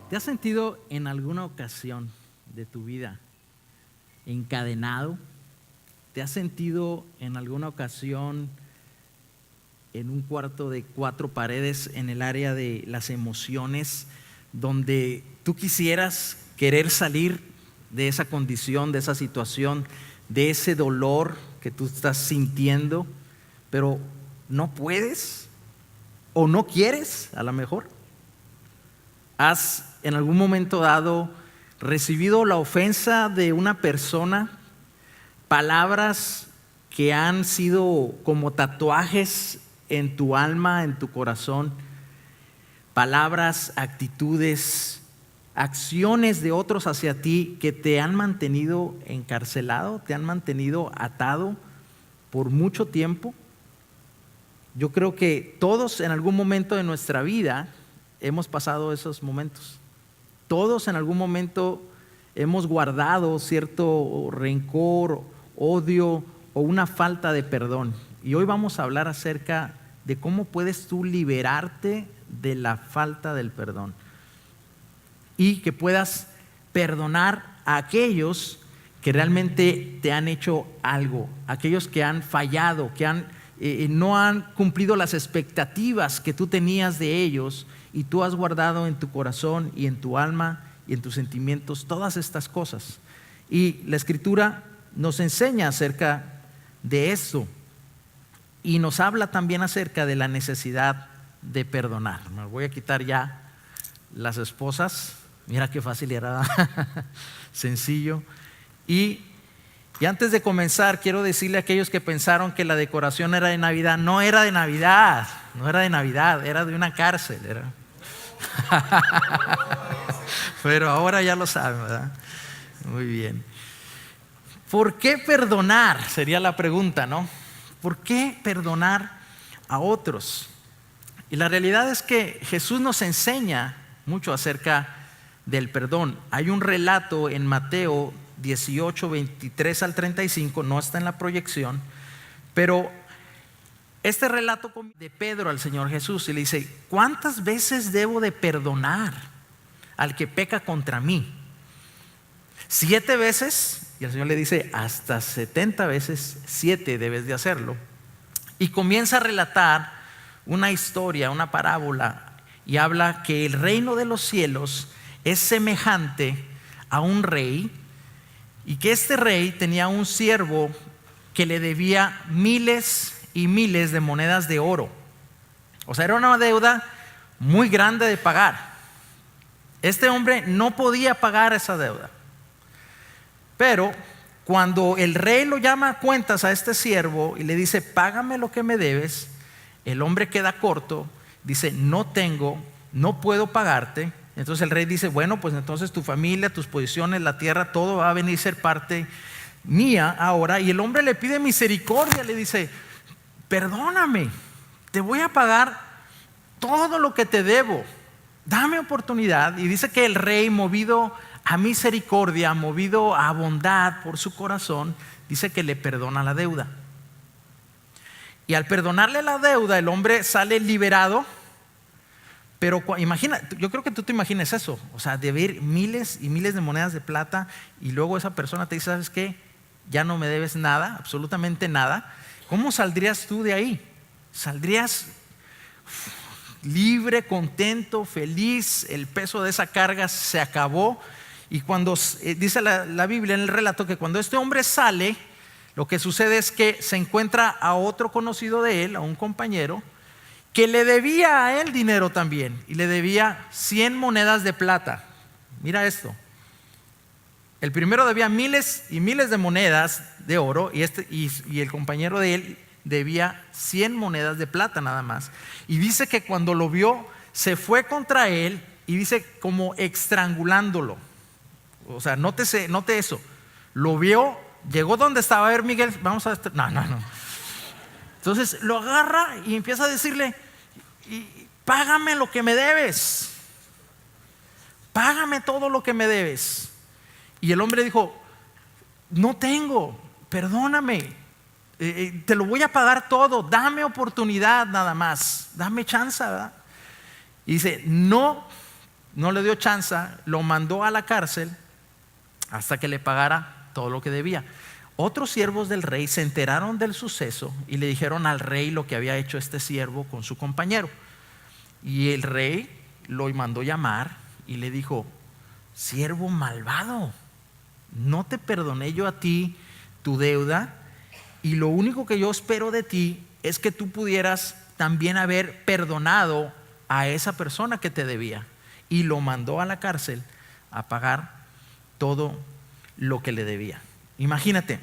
¿Te has sentido en alguna ocasión de tu vida encadenado? ¿Te has sentido en alguna ocasión en un cuarto de 4 paredes en el área de las emociones, donde tú quisieras querer salir de esa condición, de esa situación, de ese dolor que tú estás sintiendo, pero no puedes o no quieres a lo mejor? ¿Has en algún momento dado recibido la ofensa de una persona? Palabras que han sido como tatuajes en tu alma, en tu corazón. Palabras, actitudes, acciones de otros hacia ti que te han mantenido encarcelado, te han mantenido atado por mucho tiempo. Yo creo que todos en algún momento de nuestra vida hemos pasado esos momentos. Todos en algún momento hemos guardado cierto rencor, odio o una falta de perdón. Y hoy vamos a hablar acerca de cómo puedes tú liberarte de la falta del perdón y que puedas perdonar a aquellos que realmente te han hecho algo, aquellos que han fallado, que no han cumplido las expectativas que tú tenías de ellos, y tú has guardado en tu corazón y en tu alma y en tus sentimientos todas estas cosas. Y la Escritura nos enseña acerca de esto y nos habla también acerca de la necesidad de perdonar. Me voy a quitar ya las esposas. Mira qué fácil era, sencillo. Y antes de comenzar, quiero decirle a aquellos que pensaron que la decoración era de Navidad: no era de Navidad, no era de Navidad, era de una cárcel. Pero ahora ya lo saben, ¿verdad? Muy bien. ¿Por qué perdonar? Sería la pregunta, ¿no? ¿Por qué perdonar a otros? Y la realidad es que Jesús nos enseña mucho acerca del perdón. Hay un relato en Mateo 18, 23 al 35, no está en la proyección, pero este relato de Pedro al Señor Jesús, y le dice: ¿cuántas veces debo de perdonar al que peca contra mí? ¿7 veces? Y el Señor le dice: hasta 70 veces 7 debes de hacerlo. Y comienza a relatar una historia, una parábola, y habla que el reino de los cielos es semejante a un rey, y que este rey tenía un siervo que le debía miles y miles de monedas de oro. O sea, era una deuda muy grande de pagar. Este hombre no podía pagar esa deuda. Pero cuando el rey lo llama a cuentas a este siervo y le dice: págame lo que me debes, el hombre queda corto, dice: no tengo, no puedo pagarte. Entonces el rey dice: bueno, pues entonces tu familia, tus posiciones, la tierra, todo va a venir a ser parte mía ahora. Y el hombre le pide misericordia, le dice: perdóname, te voy a pagar todo lo que te debo, dame oportunidad. Y dice que el rey, movido a misericordia, movido a bondad por su corazón, dice que le perdona la deuda. Y al perdonarle la deuda, el hombre sale liberado. Pero imagina, yo creo que tú te imaginas eso, o sea, deber miles y miles de monedas de plata, y luego esa persona te dice: ¿sabes qué? Ya no me debes nada, absolutamente nada. ¿Cómo saldrías tú de ahí? Saldrías libre, contento, feliz. El peso de esa carga se acabó. Y cuando dice la Biblia en el relato que cuando este hombre sale, lo que sucede es que se encuentra a otro conocido de él, a un compañero, que le debía a él dinero también, y le debía 100 monedas de plata. Mira esto. El primero debía miles y miles de monedas de oro, y el compañero de él debía 100 monedas de plata nada más. Y dice que cuando lo vio, se fue contra él, y dice como estrangulándolo. O sea, note eso. Lo vio, llegó donde estaba. A ver, Miguel, vamos a... No. Entonces lo agarra y empieza a decirle: págame lo que me debes, págame todo lo que me debes. Y el hombre dijo: no tengo, perdóname, te lo voy a pagar todo, dame oportunidad nada más, dame chance, ¿verdad? Y dice: no no le dio chance, lo mandó a la cárcel hasta que le pagara todo lo que debía. Otros siervos del rey se enteraron del suceso y le dijeron al rey lo que había hecho este siervo con su compañero. Y el rey lo mandó llamar y le dijo: siervo malvado, no te perdoné yo a ti tu deuda, y lo único que yo espero de ti es que tú pudieras también haber perdonado a esa persona que te debía. Y lo mandó a la cárcel a pagar todo lo que le debía. Imagínate,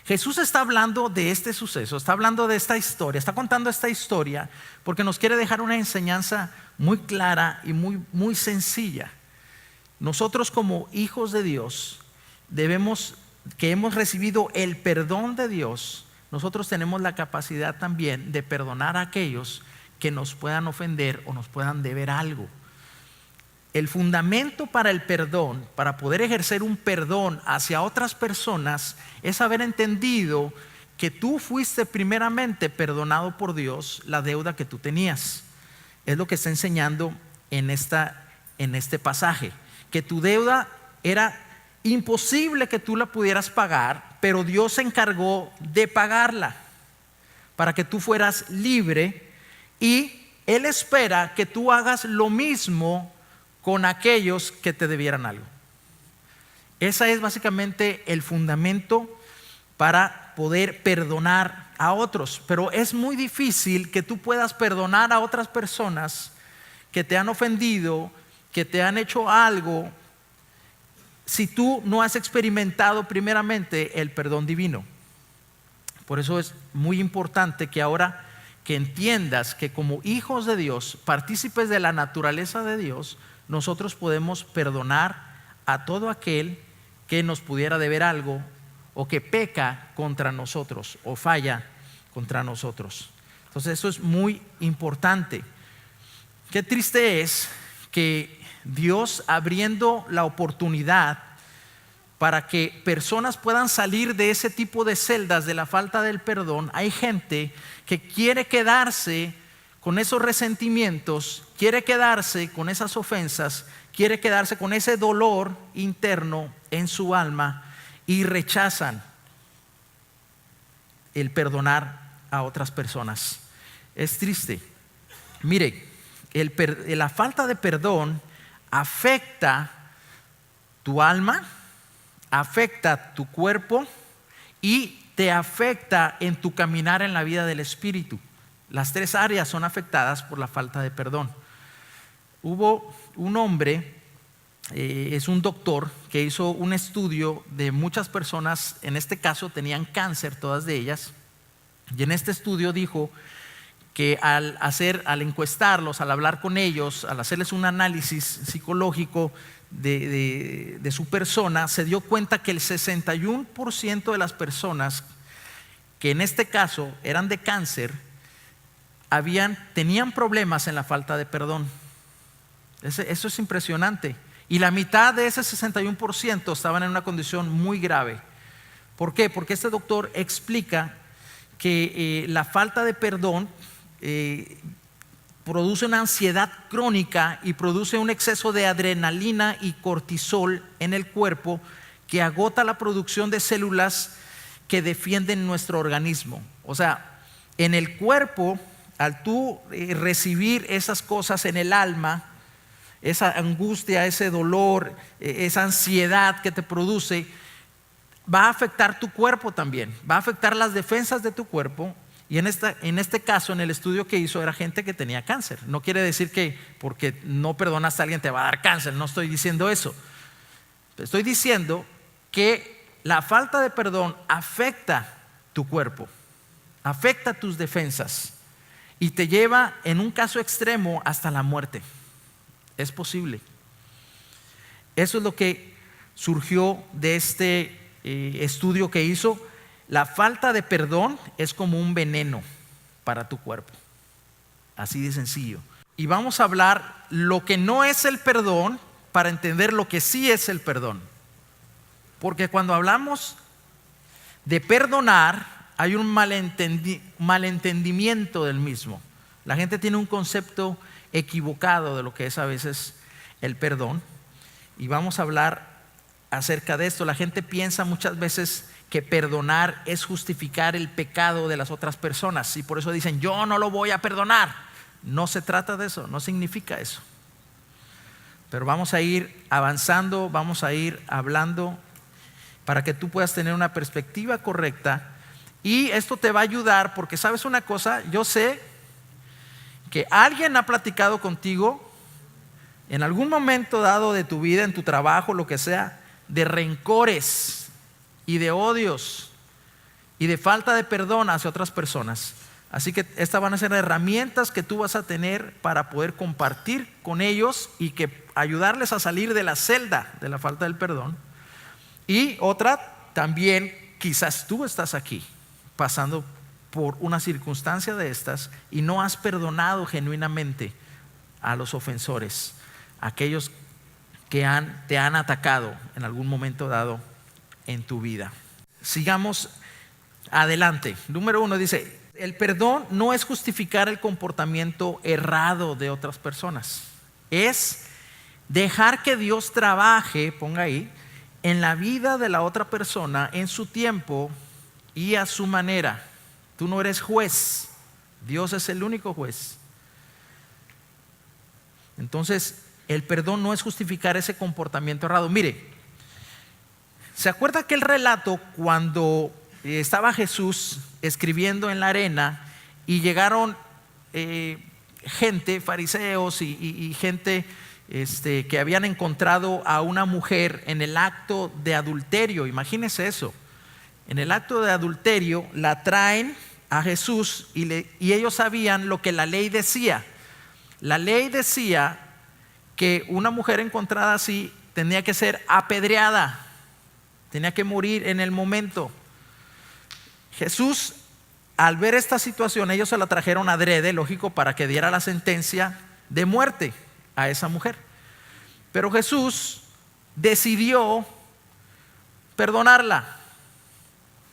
Jesús está hablando de este suceso, está hablando de esta historia, está contando esta historia porque nos quiere dejar una enseñanza muy clara y muy sencilla. Nosotros, como hijos de Dios, que hemos recibido el perdón de Dios, nosotros tenemos la capacidad también de perdonar a aquellos que nos puedan ofender o nos puedan deber algo. El fundamento para el perdón, para poder ejercer un perdón hacia otras personas, es haber entendido que tú fuiste primeramente perdonado por Dios la deuda que tú tenías. Es lo que está enseñando en este pasaje, que tu deuda era imposible que tú la pudieras pagar, pero Dios se encargó de pagarla para que tú fueras libre, y Él espera que tú hagas lo mismo con aquellos que te debieran algo. Ese es básicamente el fundamento para poder perdonar a otros. Pero es muy difícil que tú puedas perdonar a otras personas que te han ofendido, que te han hecho algo, si tú no has experimentado primeramente el perdón divino. Por eso es muy importante que ahora que entiendas que como hijos de Dios, partícipes de la naturaleza de Dios, nosotros podemos perdonar a todo aquel que nos pudiera deber algo, o que peca contra nosotros o falla contra nosotros. Entonces eso es muy importante. Qué triste es que Dios, abriendo la oportunidad para que personas puedan salir de ese tipo de celdas de la falta del perdón, hay gente que quiere quedarse con esos resentimientos, quiere quedarse con esas ofensas, quiere quedarse con ese dolor interno en su alma, y rechazan el perdonar a otras personas. Es triste. Mire, la falta de perdón afecta tu alma, afecta tu cuerpo y te afecta en tu caminar en la vida del espíritu. Las tres áreas son afectadas por la falta de perdón. Hubo un hombre, es un doctor, que hizo un estudio de muchas personas. En este caso tenían cáncer, todas de ellas, y en este estudio dijo que al encuestarlos, al hablar con ellos, al hacerles un análisis psicológico de su persona, se dio cuenta que el 61% de las personas que en este caso eran de cáncer tenían problemas en la falta de perdón. Eso es impresionante. Y la mitad de ese 61% estaban en una condición muy grave. ¿Por qué? Porque este doctor explica que la falta de perdón produce una ansiedad crónica y produce un exceso de adrenalina y cortisol en el cuerpo que agota la producción de células que defienden nuestro organismo. O sea, en el cuerpo, al tú recibir esas cosas en el alma, esa angustia, ese dolor, esa ansiedad que te produce, va a afectar tu cuerpo también, va a afectar las defensas de tu cuerpo. Y en este caso, en el estudio que hizo, era gente que tenía cáncer. No quiere decir que porque no perdonaste a alguien te va a dar cáncer, no estoy diciendo eso. Estoy diciendo que la falta de perdón afecta tu cuerpo, afecta tus defensas y te lleva, en un caso extremo, hasta la muerte. Es posible. Eso es lo que surgió de este estudio que hizo. La falta de perdón es como un veneno para tu cuerpo. Así de sencillo. Y vamos a hablar lo que no es el perdón para entender lo que sí es el perdón. Porque cuando hablamos de perdonar, hay un malentendimiento del mismo. La gente tiene un concepto equivocado de lo que es a veces el perdón, y vamos a hablar acerca de esto. La gente piensa muchas veces que perdonar es justificar el pecado de las otras personas, y por eso dicen: yo no lo voy a perdonar. No se trata de eso, no significa eso. Pero vamos a ir avanzando, vamos a ir hablando para que tú puedas tener una perspectiva correcta, y esto te va a ayudar porque, ¿sabes una cosa? Yo sé que alguien ha platicado contigo en algún momento dado de tu vida, en tu trabajo, lo que sea, de rencores y de odios y de falta de perdón hacia otras personas. Así que estas van a ser herramientas que tú vas a tener para poder compartir con ellos y que ayudarles a salir de la celda de la falta del perdón. Y otra, también quizás tú estás aquí pasando por una circunstancia de estas y no has perdonado genuinamente a los ofensores, aquellos que te han atacado en algún momento dado en tu vida. Sigamos adelante. Número 1 dice: el perdón no es justificar el comportamiento errado de otras personas, es dejar que Dios trabaje, ponga ahí, en la vida de la otra persona en su tiempo y a su manera. Tú no eres juez, Dios es el único juez. Entonces, el perdón no es justificar ese comportamiento errado. Mire, ¿se acuerda aquel relato cuando estaba Jesús escribiendo en la arena y llegaron gente, fariseos y gente que habían encontrado a una mujer en el acto de adulterio? Imagínense eso. En el acto de adulterio la traen a Jesús y ellos sabían lo que la ley decía. La ley decía que una mujer encontrada así tenía que ser apedreada, tenía que morir en el momento. Jesús, al ver esta situación, ellos se la trajeron adrede, lógico, para que diera la sentencia de muerte a esa mujer. Pero Jesús decidió perdonarla,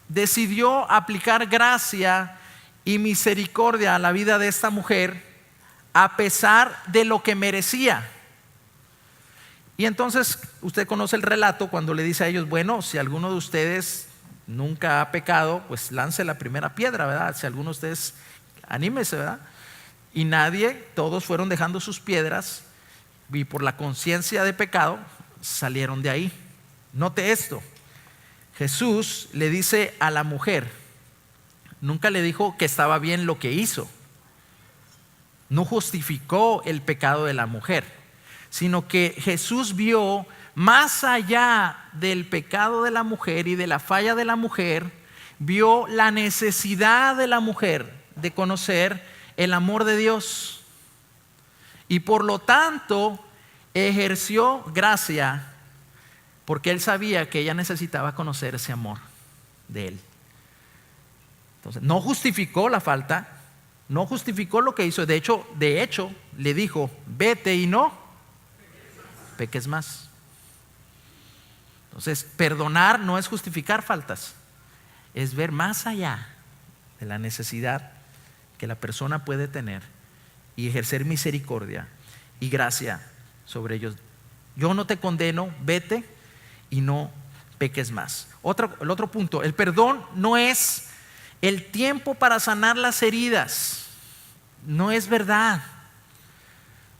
decidió aplicar gracia y misericordia a la vida de esta mujer a pesar de lo que merecía. Y entonces usted conoce el relato cuando le dice a ellos: bueno, si alguno de ustedes nunca ha pecado, pues lance la primera piedra, ¿verdad? Si alguno de ustedes, anímese, ¿verdad? Y nadie, todos fueron dejando sus piedras y por la conciencia de pecado salieron de ahí. Note esto: Jesús le dice a la mujer, nunca le dijo que estaba bien lo que hizo, no justificó el pecado de la mujer, sino que Jesús vio más allá del pecado de la mujer y de la falla de la mujer, vio la necesidad de la mujer de conocer el amor de Dios, y por lo tanto ejerció gracia porque él sabía que ella necesitaba conocer ese amor de él. Entonces, no justificó la falta, no justificó lo que hizo. De hecho, le dijo: vete y no peques más. Entonces, perdonar no es justificar faltas, es ver más allá de la necesidad que la persona puede tener y ejercer misericordia y gracia sobre ellos. Yo no te condeno, vete y no peques más. El otro punto: el perdón no es el tiempo para sanar las heridas. No es verdad.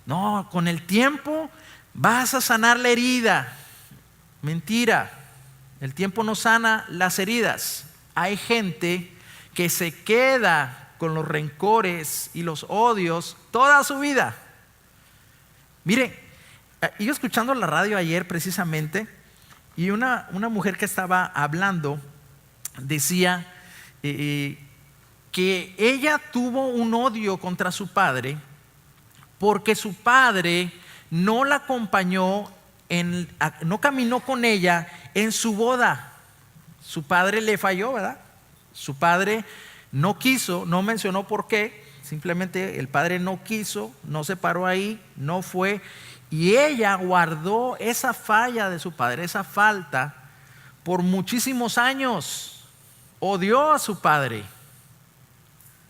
No, con el tiempo vas a sanar la herida. Mentira. El tiempo no sana las heridas. Hay gente que se queda con los rencores y los odios toda su vida. Mire, iba escuchando la radio ayer precisamente, y una mujer que estaba hablando decía que ella tuvo un odio contra su padre porque su padre no la acompañó, no caminó con ella en su boda. Su padre le falló, ¿verdad? Su padre no quiso, no mencionó por qué, simplemente el padre no quiso, no se paró ahí, no fue. Y ella guardó esa falla de su padre, esa falta, por muchísimos años. Odió a su padre.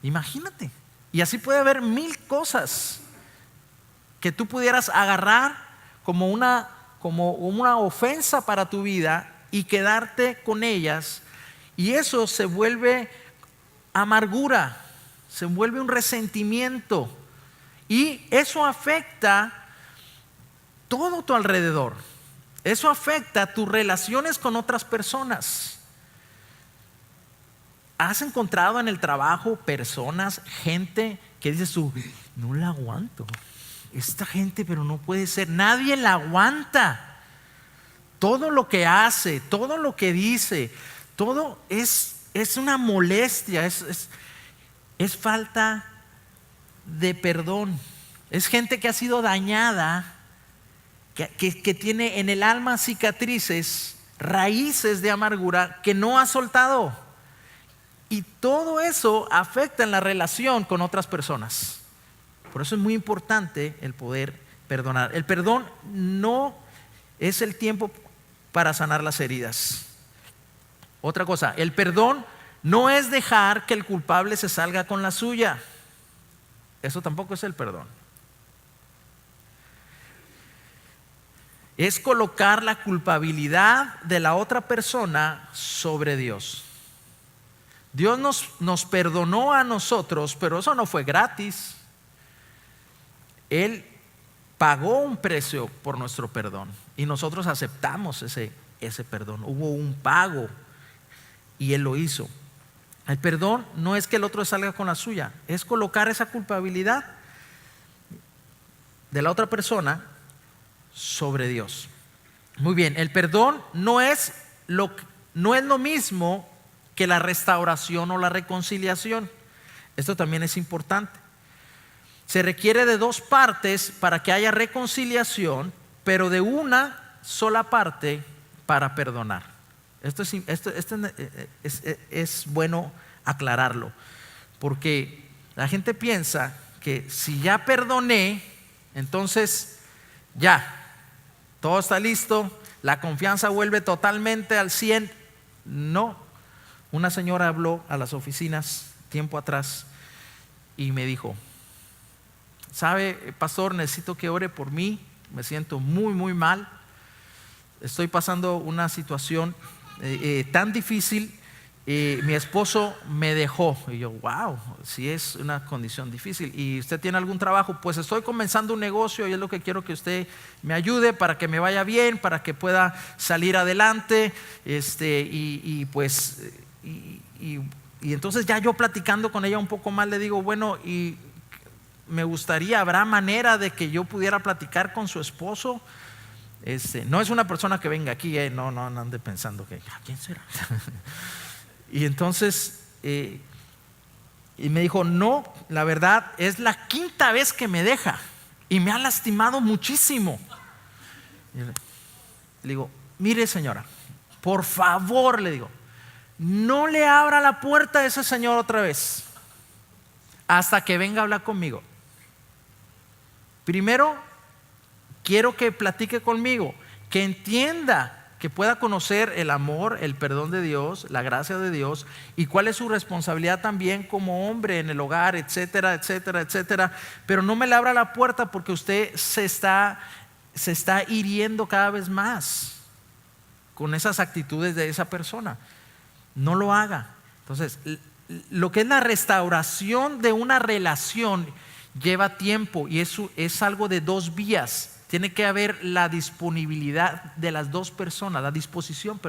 Imagínate. Y así puede haber mil cosas que tú pudieras agarrar como una ofensa para tu vida y quedarte con ellas, y eso se vuelve amargura, se vuelve un resentimiento, y eso afecta todo tu alrededor. Eso afecta tus relaciones con otras personas. ¿Has encontrado en el trabajo personas, gente que dices tú, no la aguanto? Esta gente, pero no puede ser. Nadie la aguanta. Todo lo que hace, todo lo que dice, todo es una molestia, es falta de perdón. Es gente que ha sido dañada, que tiene en el alma cicatrices, raíces de amargura que no ha soltado. Y todo eso afecta en la relación con otras personas. Por eso es muy importante el poder perdonar. El perdón no es el tiempo para sanar las heridas. Otra cosa, el perdón no es dejar que el culpable se salga con la suya. Eso tampoco es el perdón. Es colocar la culpabilidad de la otra persona sobre Dios. Dios nos perdonó a nosotros, pero eso no fue gratis. Él pagó un precio por nuestro perdón y nosotros aceptamos ese perdón. Hubo un pago y Él lo hizo. El perdón no es que el otro salga con la suya, es colocar esa culpabilidad de la otra persona sobre Dios. Muy bien, el perdón no es lo mismo que la restauración o la reconciliación. Esto también es importante. Se requiere de dos partes para que haya reconciliación, pero de una sola parte para perdonar. Esto es bueno aclararlo, porque la gente piensa que si ya perdoné, entonces ya, todo está listo, la confianza vuelve totalmente al 100. No. Una señora habló a las oficinas tiempo atrás y me dijo, ¿sabe, pastor? Necesito que ore por mí, me siento muy, muy mal. Estoy pasando una situación tan difícil. Mi esposo me dejó. Y yo, wow, sí es una condición difícil. ¿Y usted tiene algún trabajo? Pues estoy comenzando un negocio y es lo que quiero que usted me ayude para que me vaya bien, para que pueda salir adelante. Y entonces ya yo platicando con ella un poco más le digo, bueno, y me gustaría, ¿habrá manera de que yo pudiera platicar con su esposo? No es una persona que venga aquí, no ande pensando que, ¿quién será? Y entonces y me dijo, no, la verdad es la quinta vez que me deja y me ha lastimado muchísimo. Y le digo, mire señora, por favor, le digo, no le abra la puerta a ese señor otra vez hasta que venga a hablar conmigo. Primero quiero que platique conmigo, que entienda, que pueda conocer el amor, el perdón de Dios, la gracia de Dios y cuál es su responsabilidad también como hombre en el hogar, etcétera, etcétera, etcétera. Pero no me le abra la puerta porque usted se está hiriendo cada vez más con esas actitudes de esa persona. No lo haga. Entonces, lo que es la restauración de una relación lleva tiempo y eso es algo de dos vías. Tiene que haber la disponibilidad de las dos personas, la disposición,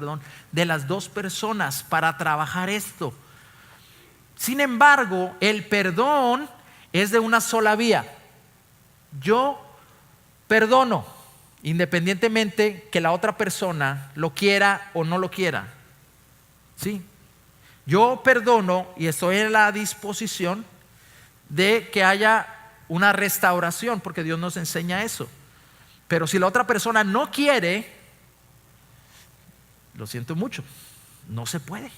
de las dos personas para trabajar esto. Sin embargo, el perdón es de una sola vía. Yo perdono, independientemente que la otra persona lo quiera o no lo quiera. ¿Sí? Yo perdono y estoy en la disposición de que haya una restauración, porque Dios nos enseña eso. Pero si la otra persona no quiere, lo siento mucho, no se puede.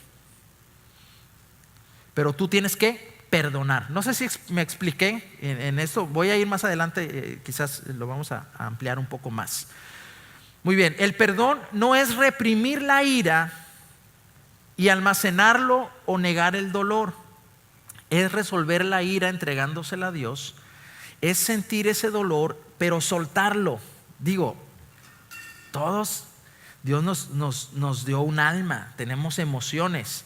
Pero tú tienes que perdonar. No sé si me expliqué en esto. Voy a ir más adelante, quizás lo vamos a ampliar un poco más. Muy bien, el perdón no es reprimir la ira y almacenarlo o negar el dolor. Es resolver la ira entregándosela a Dios. Es sentir ese dolor, pero soltarlo. Digo, Todos, Dios nos dio un alma, tenemos emociones.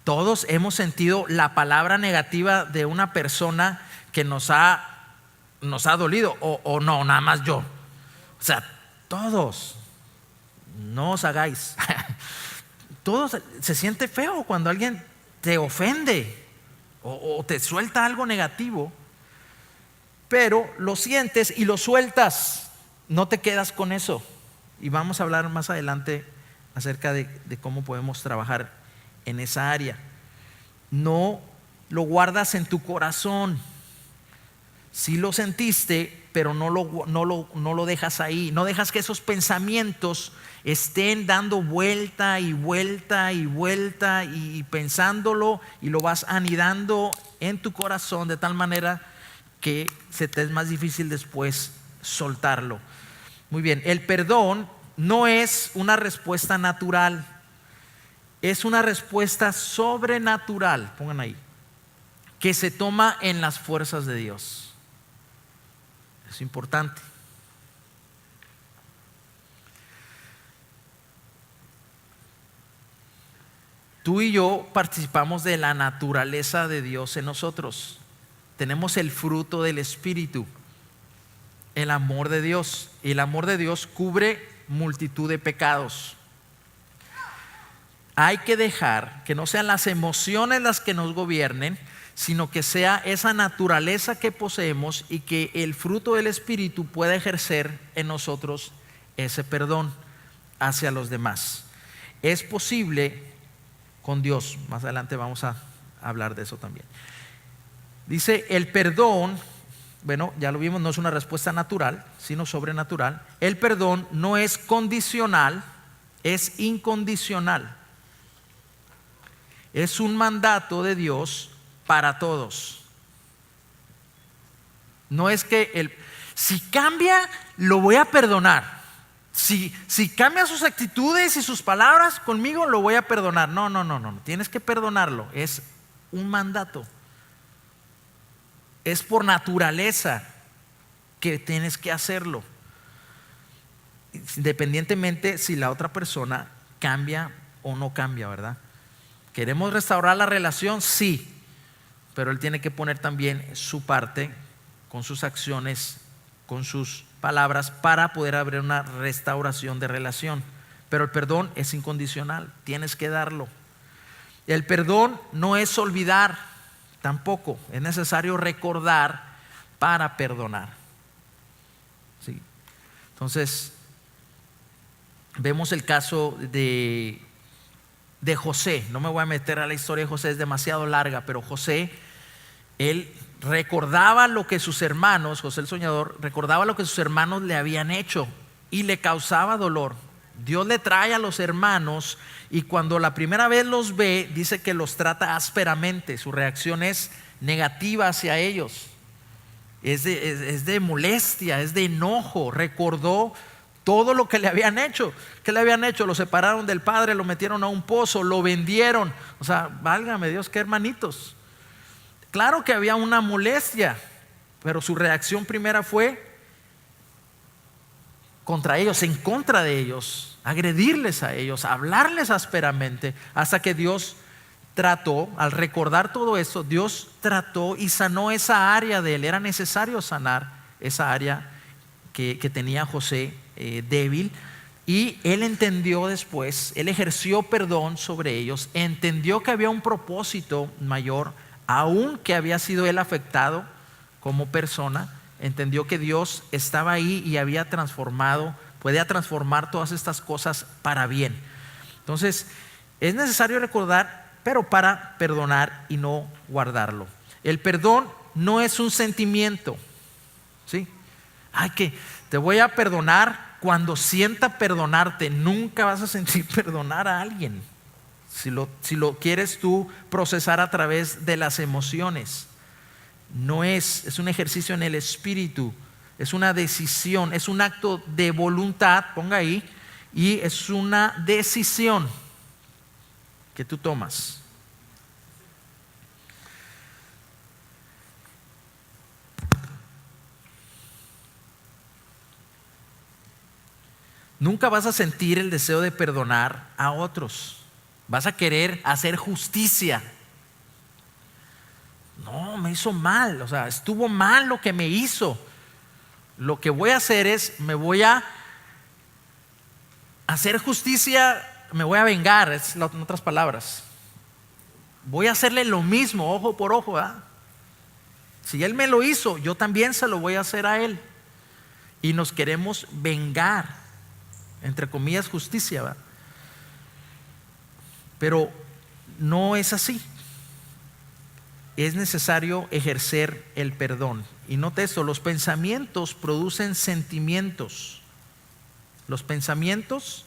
Todos hemos sentido la palabra negativa de una persona que nos ha dolido, o no, nada más yo. O sea, todos, no os hagáis. Todos, se siente feo cuando alguien te ofende o te suelta algo negativo, pero lo sientes y lo sueltas, no te quedas con eso. Y vamos a hablar más adelante acerca de cómo podemos trabajar en esa área. No lo guardas en tu corazón. Sí lo sentiste, pero no lo dejas ahí. No dejas que esos pensamientos estén dando vuelta y vuelta y vuelta y pensándolo, y lo vas anidando en tu corazón de tal manera que se te es más difícil después soltarlo. Muy bien, el perdón no es una respuesta natural, es una respuesta sobrenatural, pongan ahí, que se toma en las fuerzas de Dios. Es importante. Tú y yo participamos de la naturaleza de Dios en nosotros. Tenemos el fruto del Espíritu, el amor de Dios. Y el amor de Dios cubre multitud de pecados. Hay que dejar que no sean las emociones las que nos gobiernen, sino que sea esa naturaleza que poseemos y que el fruto del Espíritu pueda ejercer en nosotros ese perdón hacia los demás. Es posible con Dios. Más adelante vamos a hablar de eso también. Dice, el perdón, bueno, ya lo vimos, no es una respuesta natural, sino sobrenatural. El perdón no es condicional, es incondicional. Es un mandato de Dios para todos. No es que si cambia, lo voy a perdonar. Si cambia sus actitudes y sus palabras conmigo, lo voy a perdonar. No. Tienes que perdonarlo. Es un mandato. Es por naturaleza que tienes que hacerlo, independientemente si la otra persona cambia o no cambia, ¿verdad? ¿Queremos restaurar la relación? Sí, pero él tiene que poner también su parte con sus acciones, con sus palabras, para poder haber una restauración de relación. Pero el perdón es incondicional, tienes que darlo. El perdón no es olvidar, tampoco. Es necesario recordar para perdonar. ¿Sí? Entonces, vemos el caso de José. No me voy a meter a la historia de José, es demasiado larga, pero José, él recordaba lo que sus hermanos, José el soñador, recordaba lo que sus hermanos le habían hecho y le causaba dolor. Dios le trae a los hermanos y cuando la primera vez los ve, dice que los trata ásperamente. Su reacción es negativa hacia ellos. Es de molestia, es de enojo. Recordó todo lo que le habían hecho. ¿Qué le habían hecho? Lo separaron del padre, lo metieron a un pozo, lo vendieron. O sea, válgame Dios, qué hermanitos. Claro que había una molestia, pero su reacción primera fue contra ellos, en contra de ellos, agredirles a ellos, hablarles ásperamente, hasta que Dios trató. Al recordar todo eso, Dios trató y sanó esa área de él. Era necesario sanar esa área que tenía José débil, y él entendió después, él ejerció perdón sobre ellos, entendió que había un propósito mayor, aun que había sido él afectado como persona. Entendió que Dios estaba ahí y había transformado, podía transformar todas estas cosas para bien. Entonces, es necesario recordar, pero para perdonar y no guardarlo. El perdón no es un sentimiento, ¿sí? Ay, que te voy a perdonar cuando sienta perdonarte. Nunca vas a sentir perdonar a alguien si lo quieres tú procesar a través de las emociones. No es un ejercicio en el espíritu, es una decisión, es un acto de voluntad, ponga ahí, y es una decisión que tú tomas. Nunca vas a sentir el deseo de perdonar a otros. Vas a querer hacer justicia. No, me hizo mal, o sea, estuvo mal lo que me hizo. Lo que voy a hacer es, me voy a hacer justicia, me voy a vengar, en otras palabras. Voy a hacerle lo mismo, ojo por ojo, ¿verdad? Si él me lo hizo, yo también se lo voy a hacer a él. Y nos queremos vengar, entre comillas, justicia, ¿verdad? Pero no es así. Es necesario ejercer el perdón. Y note esto, los pensamientos producen sentimientos. Los pensamientos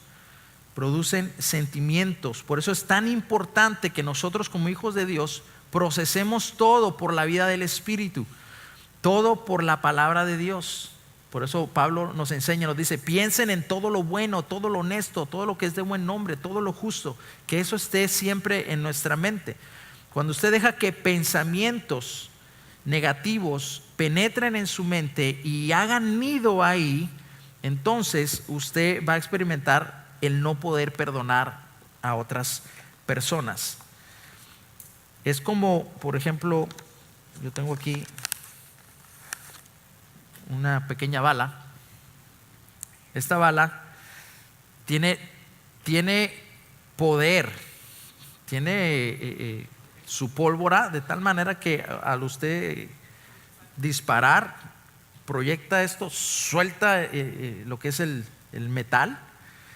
producen sentimientos. Por eso es tan importante que nosotros como hijos de Dios procesemos todo por la vida del Espíritu, todo por la palabra de Dios. Por eso Pablo nos enseña, nos dice, piensen en todo lo bueno, todo lo honesto, todo lo que es de buen nombre, todo lo justo, que eso esté siempre en nuestra mente. Cuando usted deja que pensamientos negativos penetren en su mente y hagan nido ahí, entonces usted va a experimentar el no poder perdonar a otras personas. Es como, por ejemplo, yo tengo aquí una pequeña bala. Esta bala tiene poder, tiene su pólvora, de tal manera que al usted disparar, proyecta esto, suelta lo que es el metal,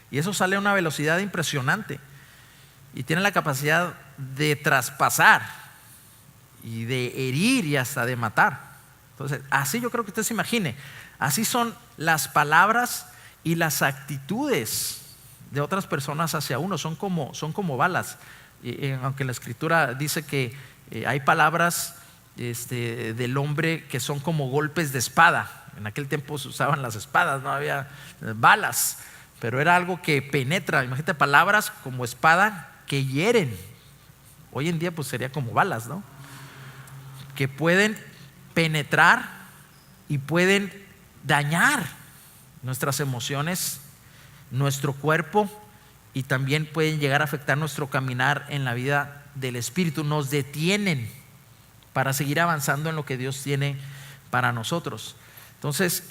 y eso sale a una velocidad impresionante y tiene la capacidad de traspasar y de herir y hasta de matar. Entonces, así yo creo que usted se imagine, así son las palabras y las actitudes de otras personas hacia uno, son como balas. Aunque la Escritura dice que hay palabras del hombre que son como golpes de espada. En aquel tiempo se usaban las espadas, no había balas, pero era algo que penetra. Imagínate, palabras como espada que hieren. Hoy en día pues sería como balas, ¿no? Que pueden penetrar y pueden dañar nuestras emociones, nuestro cuerpo, y también pueden llegar a afectar nuestro caminar en la vida del Espíritu. Nos detienen para seguir avanzando en lo que Dios tiene para nosotros. Entonces,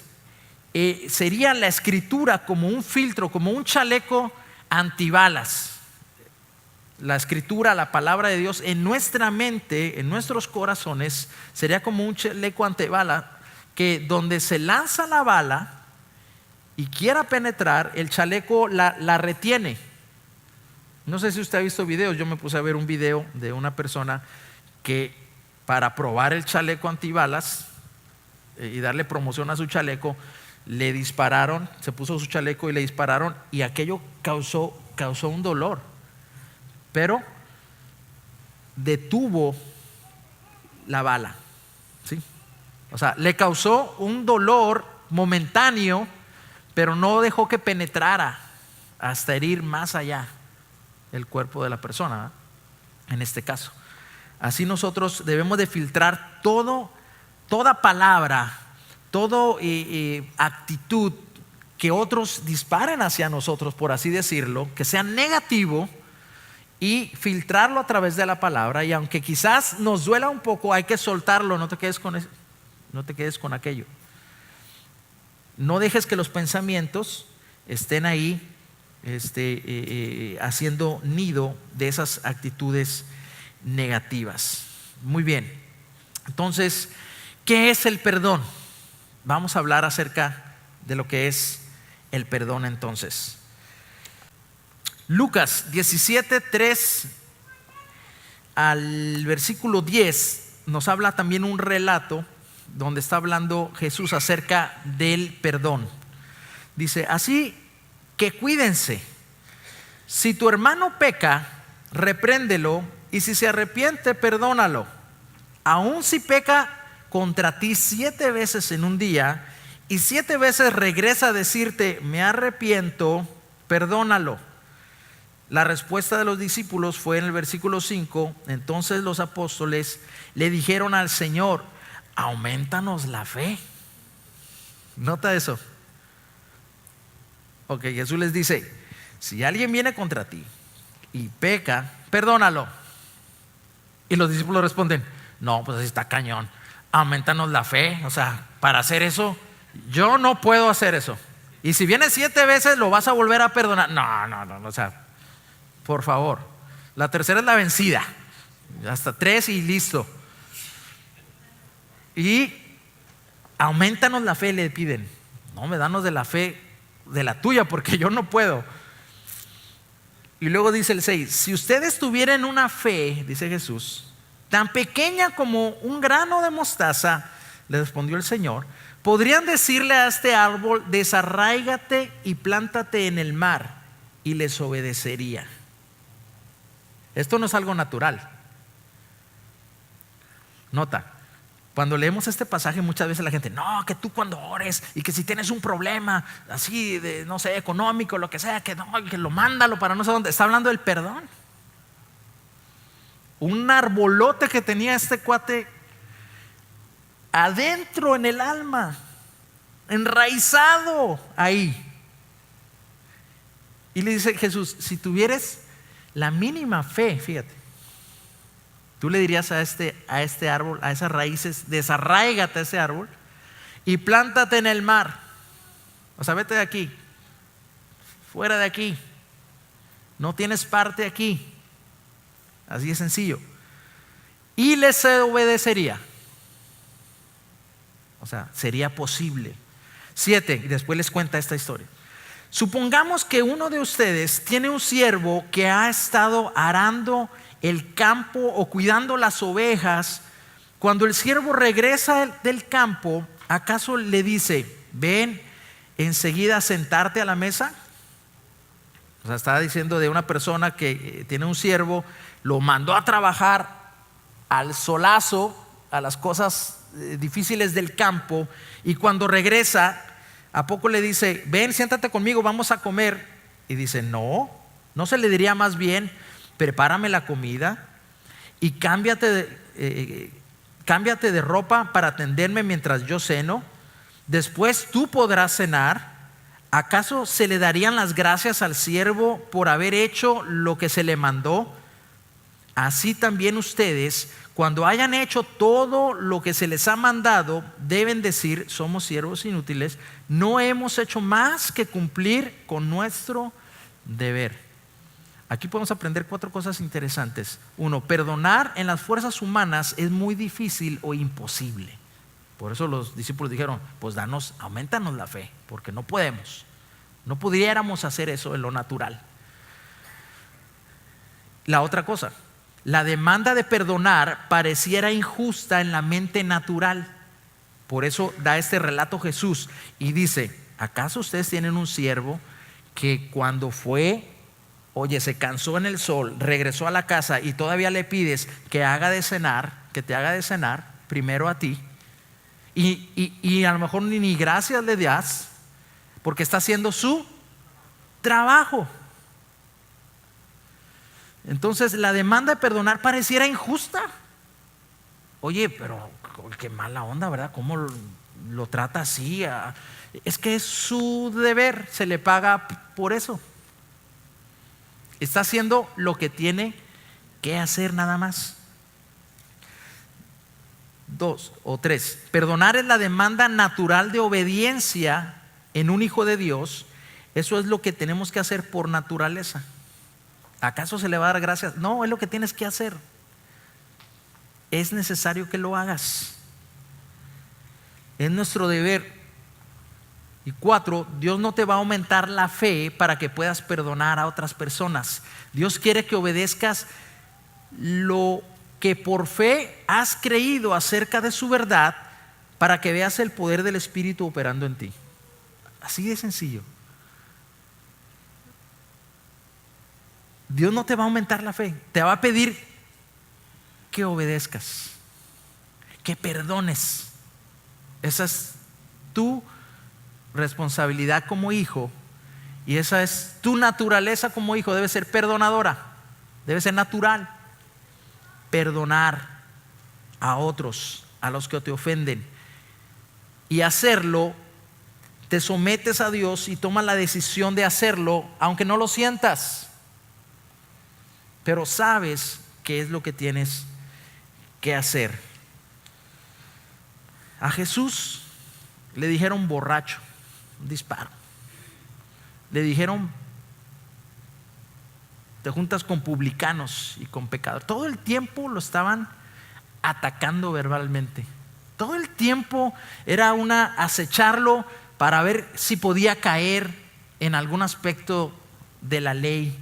sería la Escritura como un filtro, como un chaleco antibalas. La Escritura, la palabra de Dios en nuestra mente, en nuestros corazones, sería como un chaleco antibala, que donde se lanza la bala y quiera penetrar, el chaleco la retiene. No sé si usted ha visto videos. Yo me puse a ver un video de una persona que, para probar el chaleco antibalas y darle promoción a su chaleco, le dispararon, se puso su chaleco y le dispararon, y aquello causó un dolor, pero detuvo la bala, ¿sí? O sea, le causó un dolor momentáneo, pero no dejó que penetrara hasta herir más allá el cuerpo de la persona, ¿eh? En este caso. Así nosotros debemos de filtrar toda palabra, toda actitud que otros disparen hacia nosotros, por así decirlo, que sea negativo, y filtrarlo a través de la palabra. Y aunque quizás nos duela un poco, hay que soltarlo. No te quedes con aquello. No dejes que los pensamientos estén ahí haciendo nido de esas actitudes negativas. Muy bien. Entonces, ¿qué es el perdón? Vamos a hablar acerca de lo que es el perdón entonces. Lucas 17, 3 al versículo 10 nos habla también un relato donde está hablando Jesús acerca del perdón. Dice, así que cuídense. Si tu hermano peca, repréndelo, y si se arrepiente, perdónalo. Aun si peca contra ti 7 veces en un día, y 7 veces regresa a decirte, me arrepiento, perdónalo. La respuesta de los discípulos fue en el versículo 5. Entonces los apóstoles le dijeron al Señor, aumentanos la fe. Nota eso. Ok, Jesús les dice, si alguien viene contra ti y peca, perdónalo. Y los discípulos responden, no, pues así está cañón, aumentanos la fe. O sea, para hacer eso, yo no puedo hacer eso. Y si viene 7 veces, lo vas a volver a perdonar. No, o sea, por favor. La tercera es la vencida. Hasta 3 y listo. Y aumentanos la fe, le piden. No, danos de la fe, de la tuya, porque yo no puedo. Y luego dice el 6, si ustedes tuvieran una fe, dice Jesús, tan pequeña como un grano de mostaza, le respondió el Señor, podrían decirle a este árbol, desarráigate y plántate en el mar, y les obedecería. Esto no es algo natural. Nota, cuando leemos este pasaje muchas veces la gente, no, que tú cuando ores y que si tienes un problema así de, no sé, económico, lo que sea, que no, que lo mándalo para no sé dónde. Está hablando del perdón. Un arbolote que tenía este cuate adentro en el alma, enraizado ahí. Y le dice Jesús, si tuvieres la mínima fe, fíjate, tú le dirías a este árbol, a esas raíces, desarráigate a ese árbol y plántate en el mar. O sea, vete de aquí, fuera de aquí, no tienes parte aquí. Así de sencillo. Y les obedecería. O sea, sería posible. 7, y después les cuenta esta historia. Supongamos que uno de ustedes tiene un siervo que ha estado arando el campo o cuidando las ovejas. Cuando el siervo regresa del campo, ¿acaso le dice, ven enseguida a sentarte a la mesa? O sea, estaba diciendo de una persona que tiene un siervo, lo mandó a trabajar al solazo, a las cosas difíciles del campo, y cuando regresa, ¿a poco le dice, ven, siéntate conmigo, vamos a comer? Y dice, no se le diría más bien, prepárame la comida y cámbiate de ropa para atenderme mientras yo ceno, después tú podrás cenar. ¿Acaso se le darían las gracias al siervo por haber hecho lo que se le mandó? Así también ustedes, cuando hayan hecho todo lo que se les ha mandado, deben decir, somos siervos inútiles, no hemos hecho más que cumplir con nuestro deber. Aquí podemos aprender 4 cosas interesantes. 1, perdonar en las fuerzas humanas es muy difícil o imposible. Por eso los discípulos dijeron, pues aumentanos la fe, porque no podemos. No pudiéramos hacer eso en lo natural. La otra cosa, la demanda de perdonar pareciera injusta en la mente natural. Por eso da este relato Jesús y dice, ¿acaso ustedes tienen un siervo que cuando se cansó en el sol, regresó a la casa y todavía le pides que te haga de cenar primero a ti? Y a lo mejor ni gracias le das porque está haciendo su trabajo. Entonces la demanda de perdonar pareciera injusta. Oye, pero qué mala onda, ¿verdad? ¿Cómo lo trata así? Es que es su deber, se le paga por eso. Está haciendo lo que tiene que hacer nada más. 2 o 3, perdonar es la demanda natural de obediencia en un hijo de Dios. Eso es lo que tenemos que hacer por naturaleza. ¿Acaso se le va a dar gracias? No, es lo que tienes que hacer. Es necesario que lo hagas. Es nuestro deber. Y 4, Dios no te va a aumentar la fe para que puedas perdonar a otras personas. Dios quiere que obedezcas lo que por fe has creído acerca de su verdad para que veas el poder del Espíritu operando en ti. Así de sencillo. Dios no te va a aumentar la fe, te va a pedir que obedezcas, que perdones. Esa es tu responsabilidad como hijo y esa es tu naturaleza como hijo. Debe ser perdonadora, debe ser natural. Perdonar a otros, a los que te ofenden, y hacerlo te sometes a Dios y tomas la decisión de hacerlo, aunque no lo sientas, pero sabes qué es lo que tienes que hacer. A Jesús le dijeron borracho, un disparo. Le dijeron, te juntas con publicanos y con pecadores. Todo el tiempo lo estaban atacando verbalmente. Todo el tiempo era acecharlo para ver si podía caer en algún aspecto de la ley.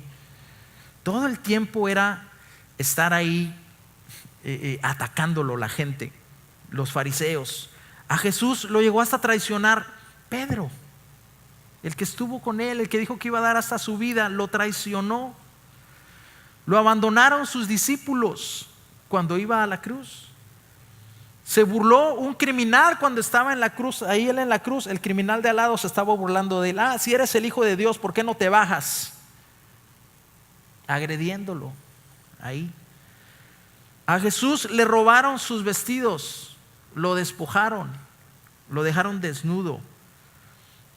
Todo el tiempo era estar ahí atacándolo la gente, los fariseos. A Jesús lo llegó hasta traicionar Pedro, el que estuvo con él, el que dijo que iba a dar hasta su vida, lo traicionó. Lo abandonaron sus discípulos cuando iba a la cruz. Se burló un criminal cuando estaba en la cruz. Ahí él en la cruz, el criminal de al lado se estaba burlando de él. Si eres el Hijo de Dios, ¿por qué no te bajas? Agrediéndolo ahí. A Jesús le robaron sus vestidos, lo despojaron, lo dejaron desnudo,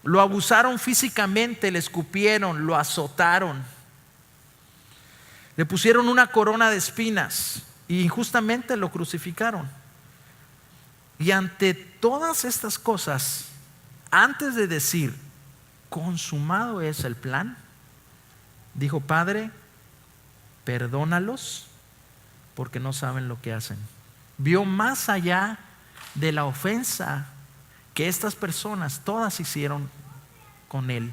lo abusaron físicamente, le escupieron, lo azotaron, le pusieron una corona de espinas e injustamente lo crucificaron. Y ante todas estas cosas, antes de decir consumado es el plan, dijo: Padre, perdónalos porque no saben lo que hacen. Vio más allá de la ofensa que estas personas todas hicieron con él,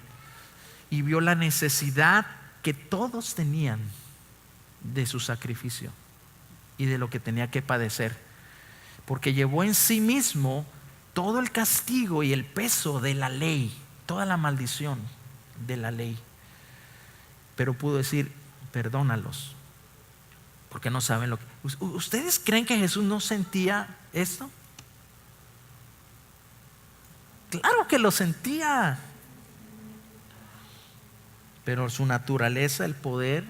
y vio la necesidad que todos tenían de su sacrificio y de lo que tenía que padecer, porque llevó en sí mismo todo el castigo y el peso de la ley, toda la maldición de la ley. Pero pudo decir: perdónalos porque no saben lo que... ¿Ustedes creen que Jesús no sentía esto? Claro que lo sentía, pero su naturaleza, el poder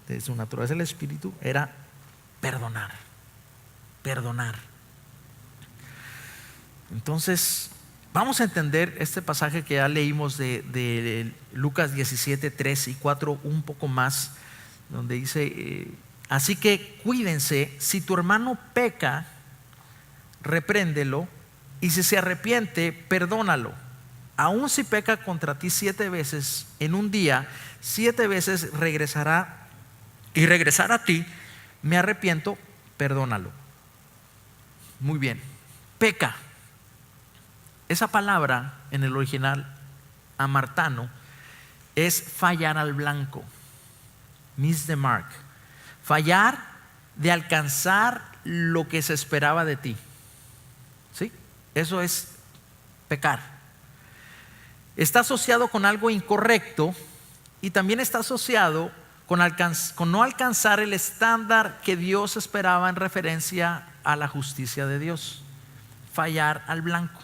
de su naturaleza, el espíritu, era perdonar. Entonces vamos a entender este pasaje que ya leímos de Lucas 17, 3 y 4 un poco más, donde dice: así que cuídense, si tu hermano peca, repréndelo, y si se arrepiente, perdónalo. Aun si peca contra ti 7 veces en un día, 7 veces regresará a ti: me arrepiento, perdónalo. Muy bien, peca. Esa palabra en el original amartano es fallar al blanco, miss the mark, fallar de alcanzar lo que se esperaba de ti. ¿Sí? Eso es pecar. Está asociado con algo incorrecto y también está asociado con no alcanzar el estándar que Dios esperaba en referencia a la justicia de Dios. Fallar al blanco.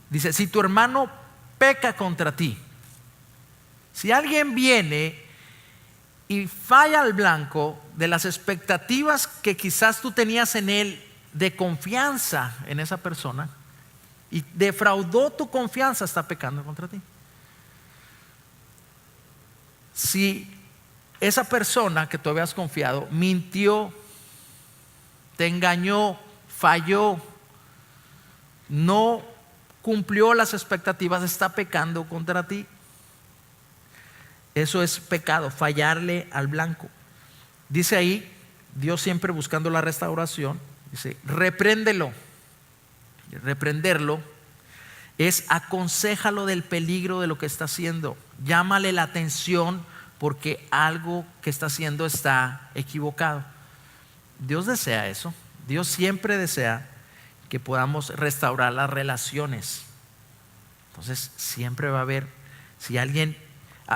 Dice: si tu hermano peca contra ti, si alguien viene y falla al blanco de las expectativas que quizás tú tenías en él, de confianza en esa persona, y defraudó tu confianza, está pecando contra ti. Si esa persona que tú habías confiado mintió, te engañó, falló, no cumplió las expectativas, está pecando contra ti. Eso es pecado, fallarle al blanco. Dice ahí, Dios siempre buscando la restauración, dice: repréndelo. Reprenderlo es aconséjalo del peligro de lo que está haciendo, llámale la atención porque algo que está haciendo está equivocado. Dios desea eso. Dios siempre desea que podamos restaurar las relaciones. Entonces siempre va a haber, si alguien,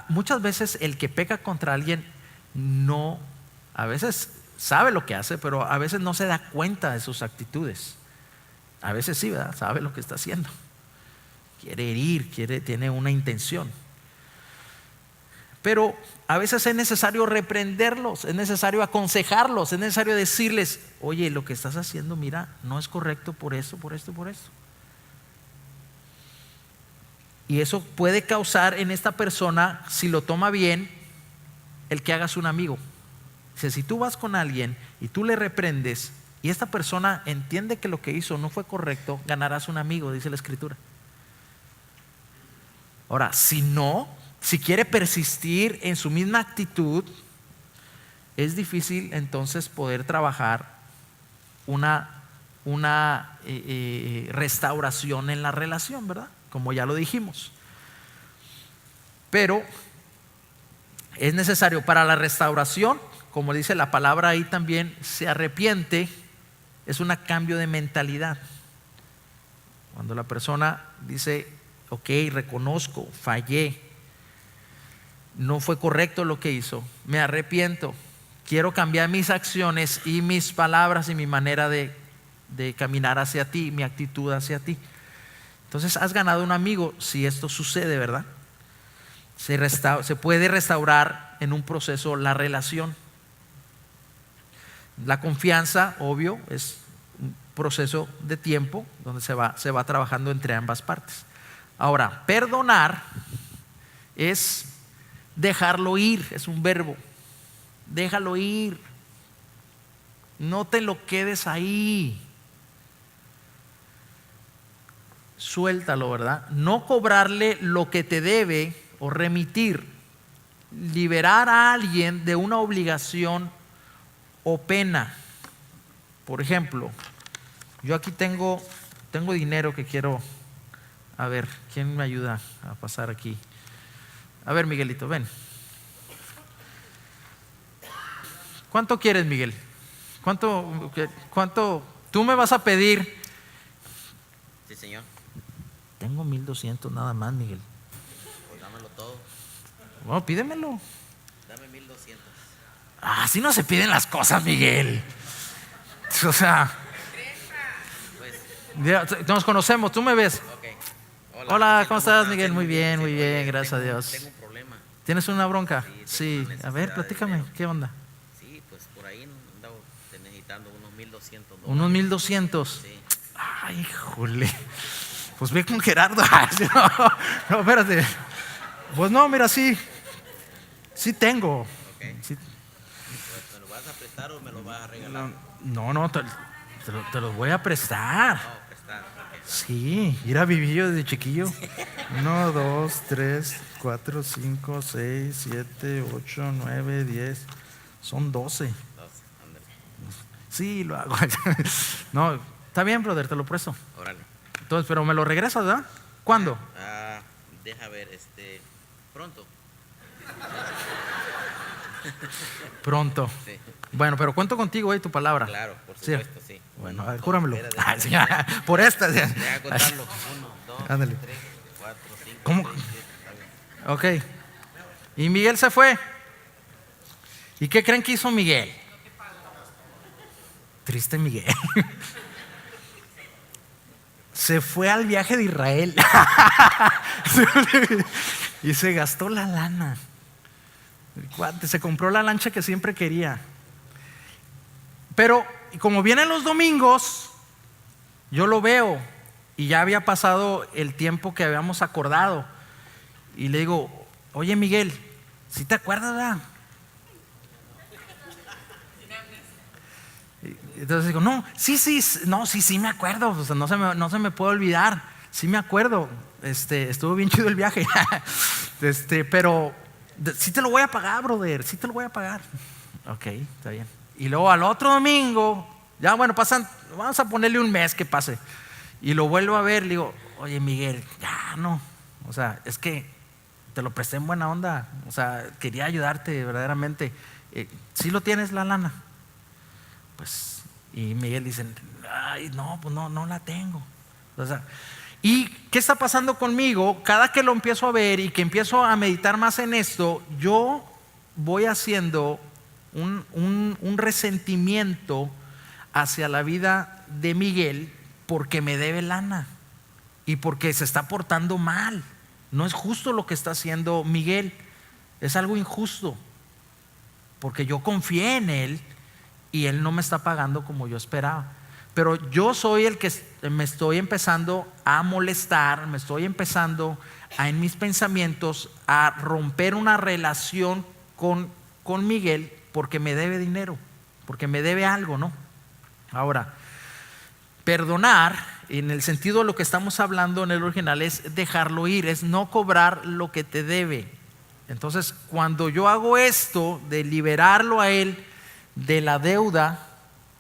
muchas veces el que peca contra alguien no, a veces sabe lo que hace, pero a veces no se da cuenta de sus actitudes. A veces sí, ¿verdad? Sabe lo que está haciendo. Quiere herir, tiene una intención. Pero a veces es necesario reprenderlos, es necesario aconsejarlos, es necesario decirles: oye, lo que estás haciendo, mira, no es correcto por esto, por esto, por esto. Y eso puede causar en esta persona, si lo toma bien, el que hagas un amigo. Dice, si tú vas con alguien y tú le reprendes y esta persona entiende que lo que hizo no fue correcto, ganarás un amigo, dice la Escritura. Ahora, si no, si quiere persistir en su misma actitud, es difícil entonces poder trabajar una restauración en la relación, ¿verdad? Como ya lo dijimos. Pero es necesario para la restauración, como dice la palabra ahí también, se arrepiente, es un cambio de mentalidad. Cuando la persona dice, ok, reconozco, fallé, no fue correcto lo que hizo, me arrepiento, quiero cambiar mis acciones y mis palabras y mi manera de caminar hacia ti, mi actitud hacia ti. Entonces has ganado un amigo si esto sucede, ¿verdad? Se puede restaurar en un proceso la relación. La confianza, obvio, es un proceso de tiempo donde se va trabajando entre ambas partes. Ahora, perdonar es dejarlo ir, es un verbo. Déjalo ir. No te lo quedes ahí. Suéltalo, ¿verdad? No cobrarle lo que te debe o remitir. Liberar a alguien de una obligación o pena. Por ejemplo, yo aquí tengo dinero que quiero. A ver, ¿quién me ayuda a pasar aquí? A ver, Miguelito, ven. ¿Cuánto quieres, Miguel? ¿Cuánto tú me vas a pedir? Sí, señor. Tengo 1,200 nada más, Miguel. Pues dámelo todo. Bueno, pídemelo. Dame 1,200. Así no se piden las cosas, Miguel. O sea, Pues, nos conocemos, tú me ves. ok. Hola, ¿cómo estás, estás? Miguel? Muy bien, muy bien, Oye, gracias a Dios. Tengo un problema. ¿Tienes una bronca? Sí, tengo Sí. una A ver, necesidad de platícame, dinero. ¿qué onda? Sí, pues por ahí andaba necesitando unos $1,200. Unos 1,200. Sí. Ay, híjole. Pues ve con Gerardo. No, espérate. Pues no, mira, sí tengo. Ok. Sí. Pues, ¿me lo vas a prestar o me lo vas a regalar? No, te los voy a prestar. No, prestar. Ok. Sí, ir a vivir yo desde chiquillo. 1, 2, 3, 4, 5, 6, 7, 8, 9, 10. Son 12. 12, ándale. Sí, lo hago. No, está bien, brother, te lo presto. Órale. Entonces, pero me lo regresas, ¿verdad? ¿Cuándo? Deja ver, pronto. Pronto. Sí. Bueno, pero cuento contigo, tu palabra. Claro, por Sí. supuesto, sí. Bueno, a ver, Dos, júramelo. espera, Ay, señora, por esta. Deja contarlo. 1, 2, Ándale. 3, 4, 5, ¿Cómo? 6, 7, está bien. Ok. Y Miguel se fue. ¿Y qué creen que hizo Miguel? Triste Miguel. Se fue al viaje de Israel. Y se gastó la lana. El cuate se compró la lancha que siempre quería. Pero como vienen los domingos, yo lo veo y ya había pasado el tiempo que habíamos acordado. Y le digo, oye Miguel, ¿sí te acuerdas, verdad? Entonces digo, sí me acuerdo, o sea, no se me puede olvidar, sí me acuerdo, estuvo bien chido el viaje, pero sí te lo voy a pagar, brother, sí te lo voy a pagar. Ok, está bien. Y luego al otro domingo, ya bueno, vamos a ponerle un mes que pase, y lo vuelvo a ver, le digo, oye Miguel, ya no, o sea, es que te lo presté en buena onda, o sea, quería ayudarte verdaderamente, ¿sí lo tienes la lana? Pues, y Miguel dice, ay, no, pues no la tengo. O sea, ¿y qué está pasando conmigo? Cada que lo empiezo a ver y que empiezo a meditar más en esto, yo voy haciendo un resentimiento hacia la vida de Miguel porque me debe lana y porque se está portando mal. No es justo lo que está haciendo Miguel, es algo injusto porque yo confié en él y él no me está pagando como yo esperaba. pero yo soy el que me estoy empezando a molestar, me estoy empezando en mis pensamientos a romper una relación con Miguel porque me debe dinero, porque me debe algo, ¿no? Ahora, perdonar, en el sentido de lo que estamos hablando en el original, es dejarlo ir, es no cobrar lo que te debe. Entonces, cuando yo hago esto de liberarlo a él de la deuda,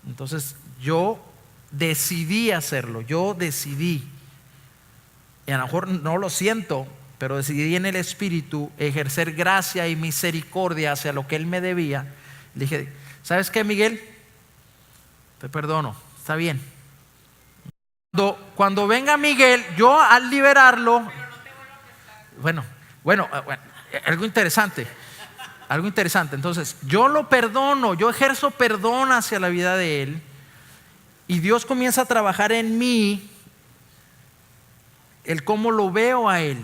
entonces yo decidí hacerlo, yo decidí, y a lo mejor no lo siento, pero decidí en el Espíritu ejercer gracia y misericordia hacia lo que él me debía. Le dije, ¿sabes qué, Miguel? Te perdono, está bien. Cuando venga Miguel, yo al liberarlo, bueno, algo interesante. Entonces, yo lo perdono, yo ejerzo perdón hacia la vida de él, y Dios comienza a trabajar en mí el cómo lo veo a él,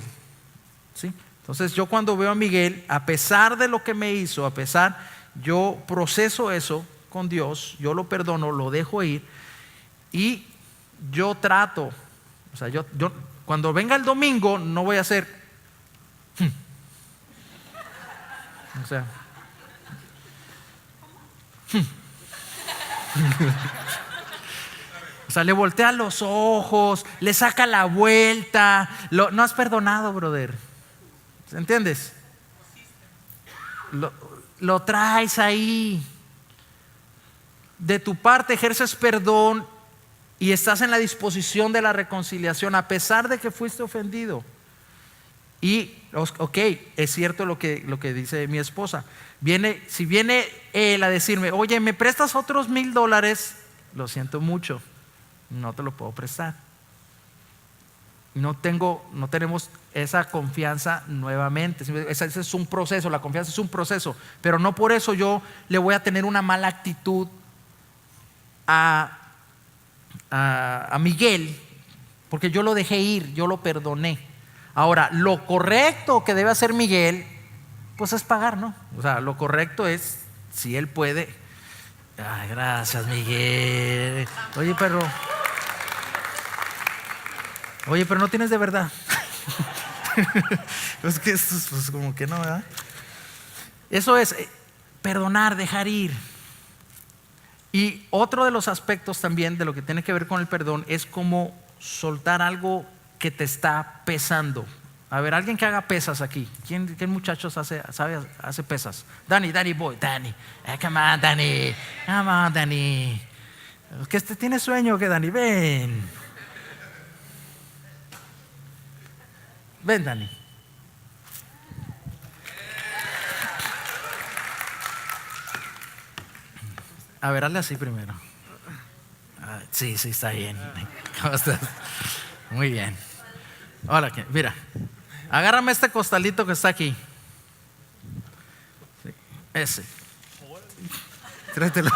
¿sí? Entonces, yo cuando veo a Miguel, a pesar de lo que me hizo, yo proceso eso con Dios, yo lo perdono, lo dejo ir, y yo trato, o sea, yo cuando venga el domingo no voy a hacer, o sea, o sea, le voltea los ojos, le saca la vuelta, no has perdonado, brother, ¿entiendes? Lo traes ahí, de tu parte ejerces perdón y estás en la disposición de la reconciliación a pesar de que fuiste ofendido. Y, ok, es cierto lo que dice mi esposa. Si viene él a decirme, oye, ¿me prestas otros $1,000? Lo siento mucho, no te lo puedo prestar. No tenemos esa confianza nuevamente. Ese es un proceso, la confianza es un proceso, pero no por eso yo le voy a tener una mala actitud a Miguel, porque yo lo dejé ir, yo lo perdoné. Ahora, lo correcto que debe hacer Miguel, pues es pagar, ¿no? O sea, lo correcto es, si él puede. Ay, gracias, Miguel. Oye, pero no tienes de verdad. Es que esto es pues, como que no, ¿verdad? Eso es perdonar, dejar ir. Y otro de los aspectos también de lo que tiene que ver con el perdón es como soltar algo que te está pesando. A ver, alguien que haga pesas aquí. ¿Quién muchachos hace pesas? Danny boy, Danny. Come on, Danny. Que tiene sueño, que Danny, ven. Ven, Danny. A ver, hazle así primero. Sí, está bien. ¿Cómo estás? Muy bien. Hola, mira, agárrame este costalito que está aquí. Sí, ese. Tráetelo.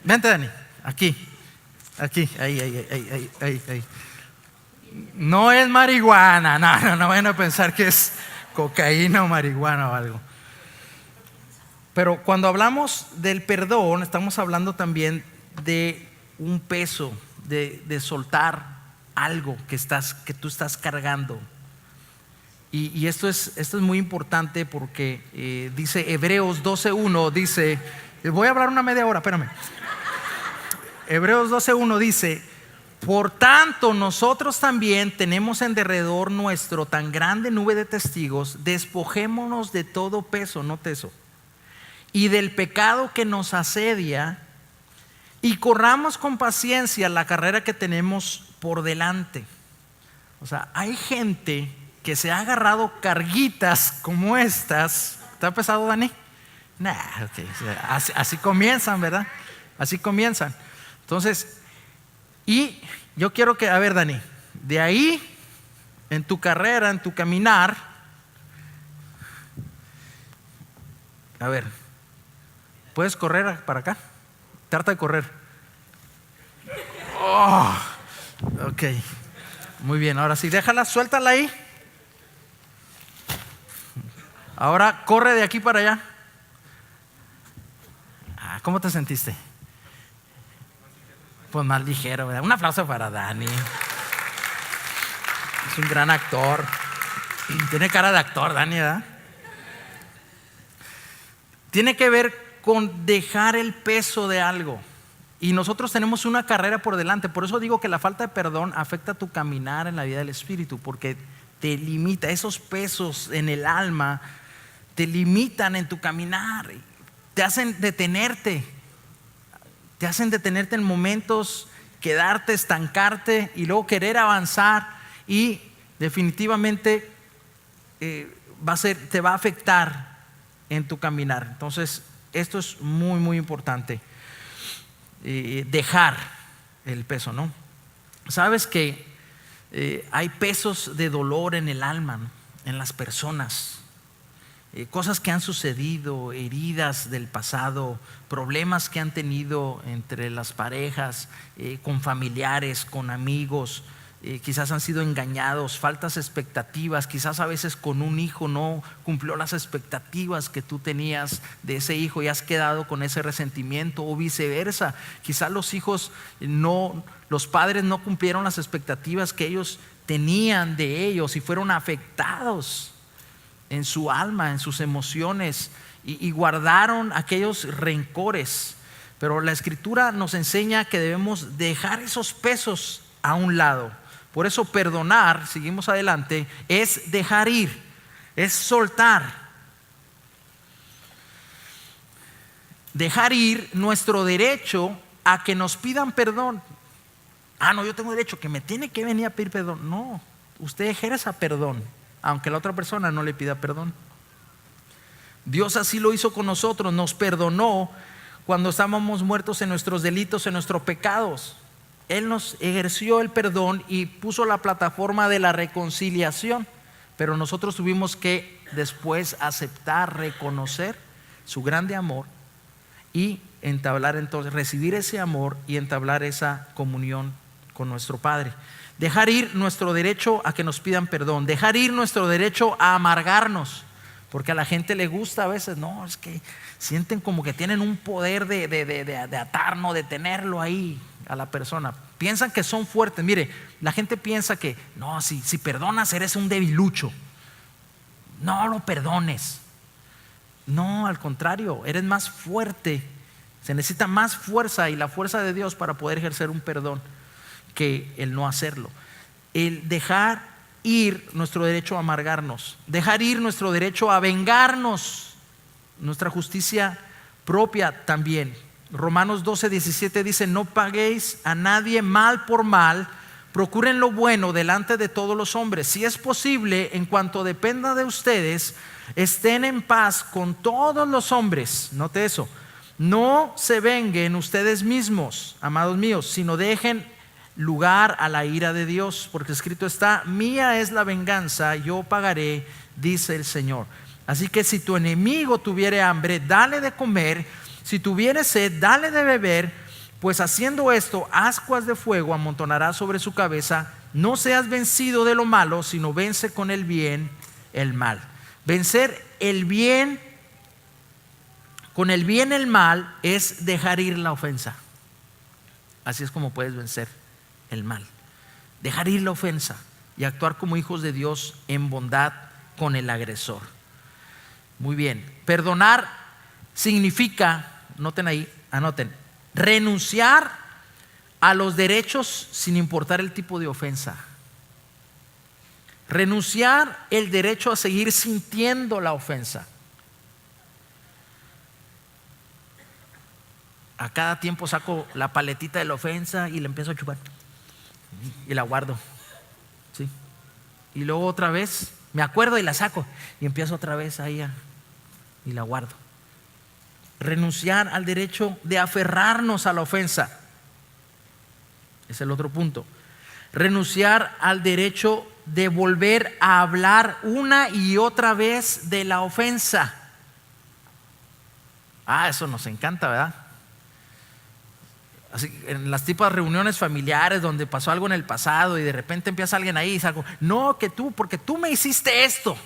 Vente, Dani. Aquí. Ahí. No es marihuana. No vayan a pensar que es cocaína o marihuana o algo. Pero cuando hablamos del perdón, estamos hablando también de un peso, de soltar algo que tú estás cargando. Y esto es muy importante porque dice Hebreos 12:1, dice, voy a hablar una media hora, espérame. Hebreos 12:1 dice, por tanto nosotros también tenemos en derredor nuestro tan grande nube de testigos, despojémonos de todo peso, note eso, y del pecado que nos asedia, y corramos con paciencia la carrera que tenemos por delante. O sea, hay gente que se ha agarrado carguitas como estas. ¿Está pesado, Dani? Okay. Así comienzan, ¿verdad? Así comienzan. Entonces, y yo quiero que, a ver, Dani, de ahí, en tu carrera, en tu caminar, a ver, ¿puedes correr para acá? Trata de correr. Ok. Muy bien, ahora sí, déjala, suéltala ahí. Ahora corre de aquí para allá. ¿Cómo te sentiste? pues más ligero, ¿verdad? Un aplauso para Dani. Es un gran actor. Tiene cara de actor, Dani, ¿verdad? Tiene que ver con dejar el peso de algo. Y nosotros tenemos una carrera por delante. Por eso digo que la falta de perdón afecta tu caminar en la vida del Espíritu, porque te limita. Esos pesos en el alma te limitan en tu caminar. Te hacen detenerte. Te hacen detenerte en momentos, quedarte, estancarte y luego querer avanzar. Y definitivamente te va a afectar en tu caminar. Entonces, esto es muy, muy importante. Dejar el peso, ¿no? Sabes que hay pesos de dolor en el alma, ¿no? En las personas, cosas que han sucedido, heridas del pasado, problemas que han tenido entre las parejas, con familiares, con amigos. Quizás han sido engañados, faltas expectativas, quizás a veces con un hijo no cumplió las expectativas que tú tenías de ese hijo y has quedado con ese resentimiento, o viceversa. Quizás los padres no cumplieron las expectativas que ellos tenían de ellos y fueron afectados en su alma, en sus emociones, y guardaron aquellos rencores. Pero la Escritura nos enseña que debemos dejar esos pesos a un lado. Por eso perdonar, seguimos adelante, es dejar ir, es soltar. Dejar ir nuestro derecho a que nos pidan perdón. No, yo tengo derecho, que me tiene que venir a pedir perdón. No, usted ejerza perdón, aunque la otra persona no le pida perdón. Dios así lo hizo con nosotros, nos perdonó cuando estábamos muertos en nuestros delitos, en nuestros pecados. Él nos ejerció el perdón y puso la plataforma de la reconciliación, pero nosotros tuvimos que después aceptar, reconocer su grande amor y entablar entonces, recibir ese amor y entablar esa comunión con nuestro Padre. Dejar ir nuestro derecho a que nos pidan perdón, dejar ir nuestro derecho a amargarnos, porque a la gente le gusta a veces, no, es que sienten como que tienen un poder de atarnos, de tenerlo ahí a la persona. Piensan que son fuertes. Mire, la gente piensa que no, si perdonas eres un debilucho, no lo perdones. No, al contrario, eres más fuerte. Se necesita más fuerza y la fuerza de Dios para poder ejercer un perdón que el no hacerlo. El dejar ir nuestro derecho a amargarnos, dejar ir nuestro derecho a vengarnos, nuestra justicia propia también. Romanos 12:17 dice: no paguéis a nadie mal por mal, procuren lo bueno delante de todos los hombres. Si es posible, en cuanto dependa de ustedes, estén en paz con todos los hombres. Note eso. No se venguen ustedes mismos, amados míos, sino dejen lugar a la ira de Dios, porque escrito está: mía es la venganza, yo pagaré, dice el Señor. Así que si tu enemigo tuviere hambre, dale de comer; si tuviere sed, dale de beber, pues haciendo esto, ascuas de fuego amontonará sobre su cabeza. No seas vencido de lo malo, sino vence con el bien el mal. Vencer el bien, con el bien el mal, es dejar ir la ofensa. Así es como puedes vencer el mal. Dejar ir la ofensa y actuar como hijos de Dios en bondad con el agresor. Muy bien. Perdonar significa, anoten, renunciar a los derechos sin importar el tipo de ofensa. Renunciar el derecho a seguir sintiendo la ofensa. A cada tiempo saco la paletita de la ofensa y la empiezo a chupar y la guardo, ¿sí? Y luego otra vez me acuerdo y la saco y empiezo otra vez ahí y la guardo. Renunciar al derecho de aferrarnos a la ofensa es el otro punto. Renunciar al derecho de volver a hablar una y otra vez de la ofensa. Eso nos encanta, ¿verdad? Así, en las típicas reuniones familiares donde pasó algo en el pasado y de repente empieza alguien ahí y dice algo: no, que tú, porque tú me hiciste esto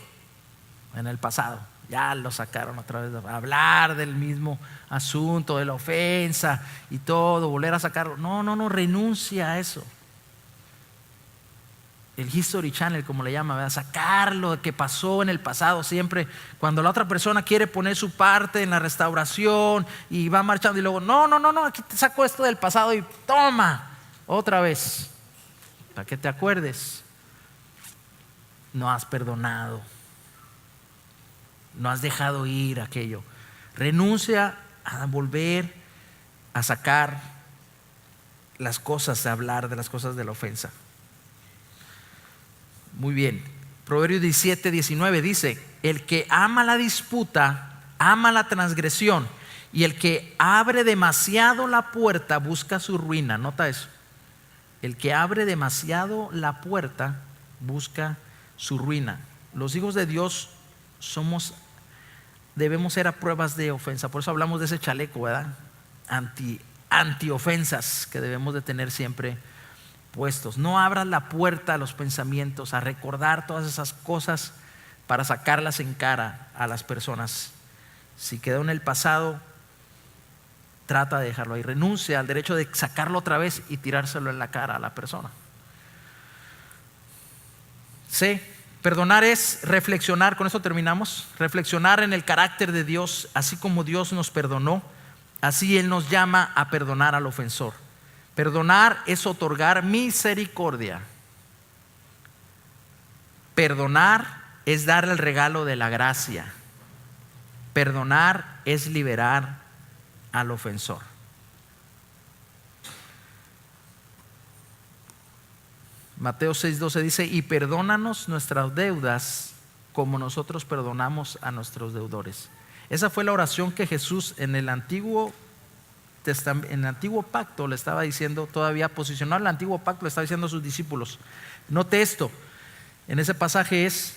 en el pasado. Ya lo sacaron otra vez a hablar del mismo asunto, de la ofensa y todo, volver a sacarlo. No, renuncia a eso. El History Channel, como le llama, ¿verdad? Sacar lo que pasó en el pasado siempre. Cuando la otra persona quiere poner su parte en la restauración y va marchando y luego, no, aquí te saco esto del pasado y toma, otra vez, para que te acuerdes. No has perdonado, no has dejado ir aquello. Renuncia a volver a sacar las cosas, a hablar de las cosas de la ofensa. Muy bien. Proverbios 17:19 dice: el que ama la disputa, ama la transgresión, y el que abre demasiado la puerta busca su ruina. Nota eso. El que abre demasiado la puerta busca su ruina. Los hijos de Dios debemos ser a pruebas de ofensa. Por eso hablamos de ese chaleco, ¿verdad? Anti-ofensas que debemos de tener siempre puestos. No abras la puerta a los pensamientos, a recordar todas esas cosas para sacarlas en cara a las personas. Si quedó en el pasado, trata de dejarlo ahí. Renuncia al derecho de sacarlo otra vez y tirárselo en la cara a la persona. C. Perdonar es reflexionar, con esto terminamos. Reflexionar en el carácter de Dios, así como Dios nos perdonó, así Él nos llama a perdonar al ofensor. Perdonar es otorgar misericordia. Perdonar es dar el regalo de la gracia. Perdonar es liberar al ofensor. Mateo 6:12 dice: y perdónanos nuestras deudas como nosotros perdonamos a nuestros deudores. Esa fue la oración que Jesús en el antiguo pacto le estaba diciendo, todavía posicionado en el antiguo pacto, le estaba diciendo a sus discípulos. Note esto, en ese pasaje es: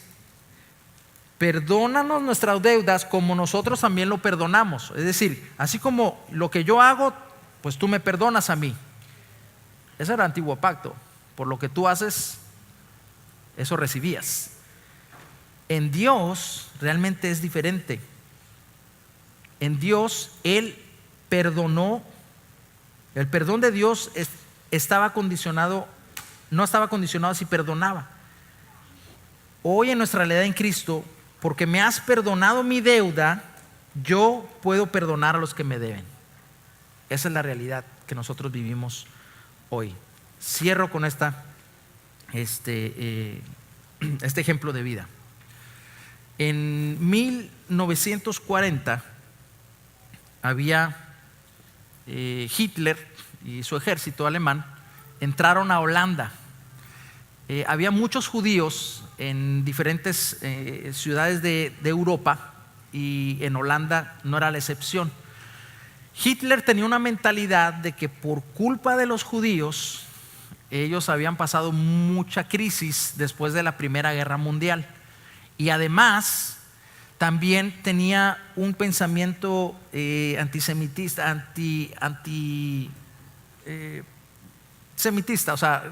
perdónanos nuestras deudas como nosotros también lo perdonamos. Es decir, así como lo que yo hago, pues tú me perdonas a mí. Ese era el antiguo pacto. Por lo que tú haces, eso recibías. En Dios realmente es diferente. En Dios Él perdonó. El perdón de Dios no estaba condicionado si perdonaba. Hoy en nuestra realidad en Cristo, porque me has perdonado mi deuda, yo puedo perdonar a los que me deben. Esa es la realidad que nosotros vivimos hoy. Cierro con este ejemplo de vida. En 1940 había Hitler y su ejército alemán entraron a Holanda. Había muchos judíos en diferentes ciudades de Europa, y en Holanda no era la excepción. Hitler tenía una mentalidad de que por culpa de los judíos ellos habían pasado mucha crisis después de la Primera Guerra Mundial, y además también tenía un pensamiento antisemitista, semitista, o sea,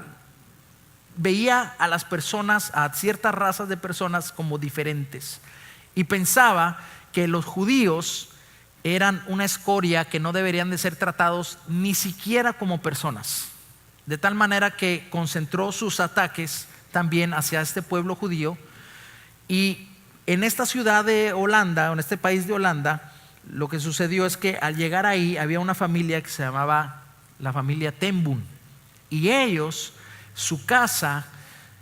veía a las personas, a ciertas razas de personas como diferentes, y pensaba que los judíos eran una escoria que no deberían de ser tratados ni siquiera como personas. De tal manera que concentró sus ataques también hacia este pueblo judío. Y en esta ciudad de Holanda, en este país de Holanda, lo que sucedió es que al llegar ahí había una familia que se llamaba la familia Ten Boom. Y ellos, su casa,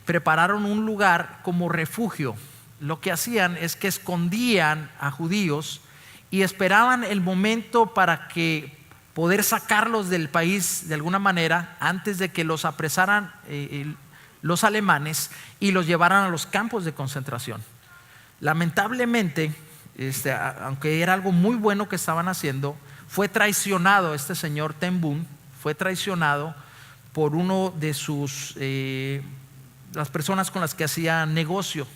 prepararon un lugar como refugio. Lo que hacían es que escondían a judíos y esperaban el momento para que poder sacarlos del país de alguna manera antes de que los apresaran los alemanes y los llevaran a los campos de concentración. Lamentablemente, aunque era algo muy bueno que estaban haciendo, fue traicionado este señor Ten Boom, fue traicionado por uno de las personas con las que hacía negocio,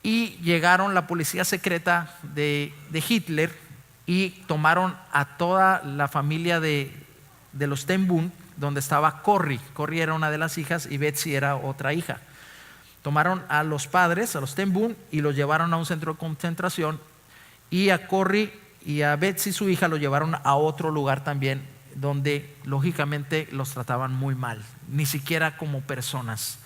y llegaron la policía secreta de Hitler y tomaron a toda la familia de los Ten Boom, donde estaba Corrie. Corrie era una de las hijas y Betsy era otra hija. Tomaron a los padres, a los Ten Boom, y los llevaron a un centro de concentración, y a Corrie y a Betsy, su hija, lo llevaron a otro lugar también, donde lógicamente los trataban muy mal, ni siquiera como personas.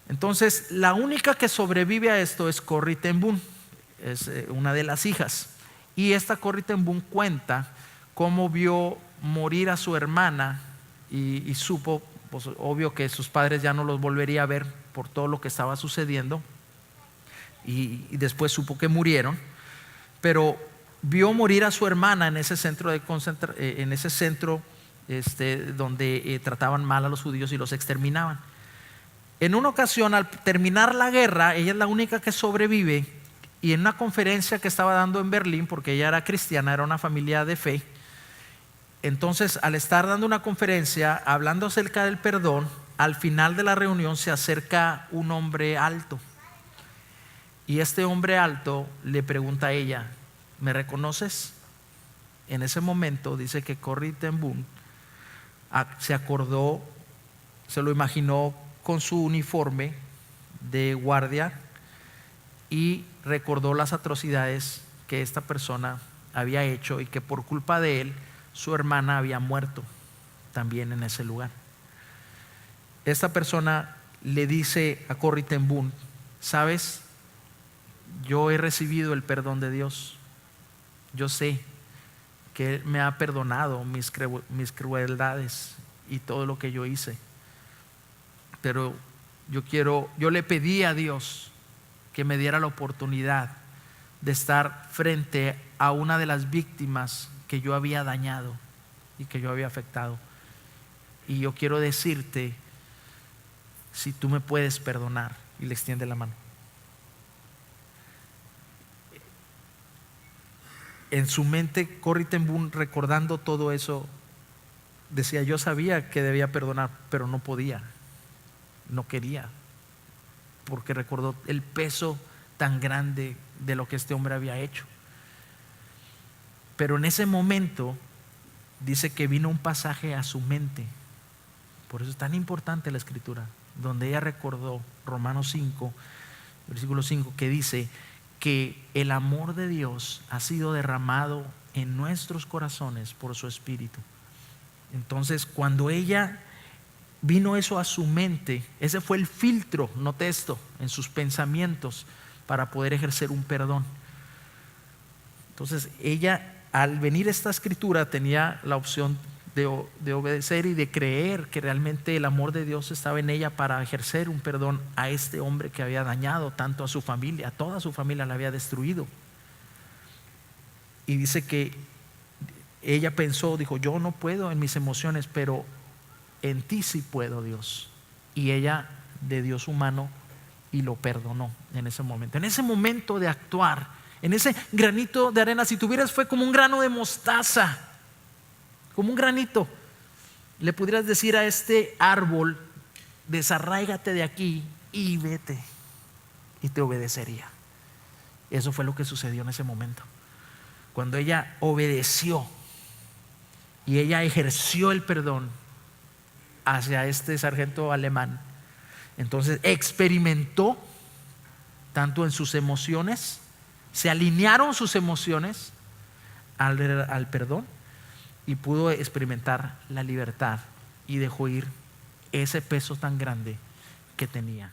Entonces, la única que sobrevive a esto es Corrie Ten Boom, es una de las hijas. Y esta Corrie Ten Boom cuenta cómo vio morir a su hermana y supo, pues, obvio que sus padres ya no los volvería a ver por todo lo que estaba sucediendo, y después supo que murieron, pero vio morir a su hermana en ese centro donde trataban mal a los judíos y los exterminaban. En una ocasión, al terminar la guerra, ella es la única que sobrevive, y en una conferencia que estaba dando en Berlín, porque ella era cristiana, era una familia de fe, entonces al estar dando una conferencia hablando acerca del perdón, al final de la reunión se acerca un hombre alto, y este hombre alto le pregunta a ella: ¿me reconoces? En ese momento dice que Corrie Ten Boom se acordó, se lo imaginó con su uniforme de guardia, y recordó las atrocidades que esta persona había hecho, y que por culpa de él su hermana había muerto también en ese lugar. Esta persona le dice a Corrie Ten Boom: ¿sabes? Yo he recibido el perdón de Dios. Yo sé que Él me ha perdonado mis crueldades y todo lo que yo hice. Pero yo le pedí a Dios que me diera la oportunidad de estar frente a una de las víctimas que yo había dañado y que yo había afectado. Y yo quiero decirte si tú me puedes perdonar. Y le extiende la mano. En su mente, Corrie Ten Boom, recordando todo eso, decía: yo sabía que debía perdonar, pero no podía, no quería, porque recordó el peso tan grande de lo que este hombre había hecho. Pero en ese momento dice que vino un pasaje a su mente. Por eso es tan importante la escritura, donde ella recordó Romanos 5, versículo 5, que dice que el amor de Dios ha sido derramado en nuestros corazones por su Espíritu. Entonces, cuando ella vino eso a su mente, ese fue el filtro, note esto, en sus pensamientos, para poder ejercer un perdón. Entonces ella, al venir esta escritura, tenía la opción de obedecer y de creer que realmente el amor de Dios estaba en ella para ejercer un perdón a este hombre que había dañado tanto a su familia, a toda su familia la había destruido. Y dice que ella pensó, dijo: yo no puedo en mis emociones, pero en ti sí puedo, Dios. Y ella le dio su mano y lo perdonó en ese momento. En ese momento de actuar, en ese granito de arena, si tuvieras, fue como un grano de mostaza, como un granito, le pudieras decir a este árbol: desarráigate de aquí y vete, y te obedecería. Eso fue lo que sucedió en ese momento. Cuando ella obedeció y ella ejerció el perdón hacia este sargento alemán, entonces experimentó tanto en sus emociones, se alinearon sus emociones al perdón, y pudo experimentar la libertad, y dejó ir ese peso tan grande que tenía.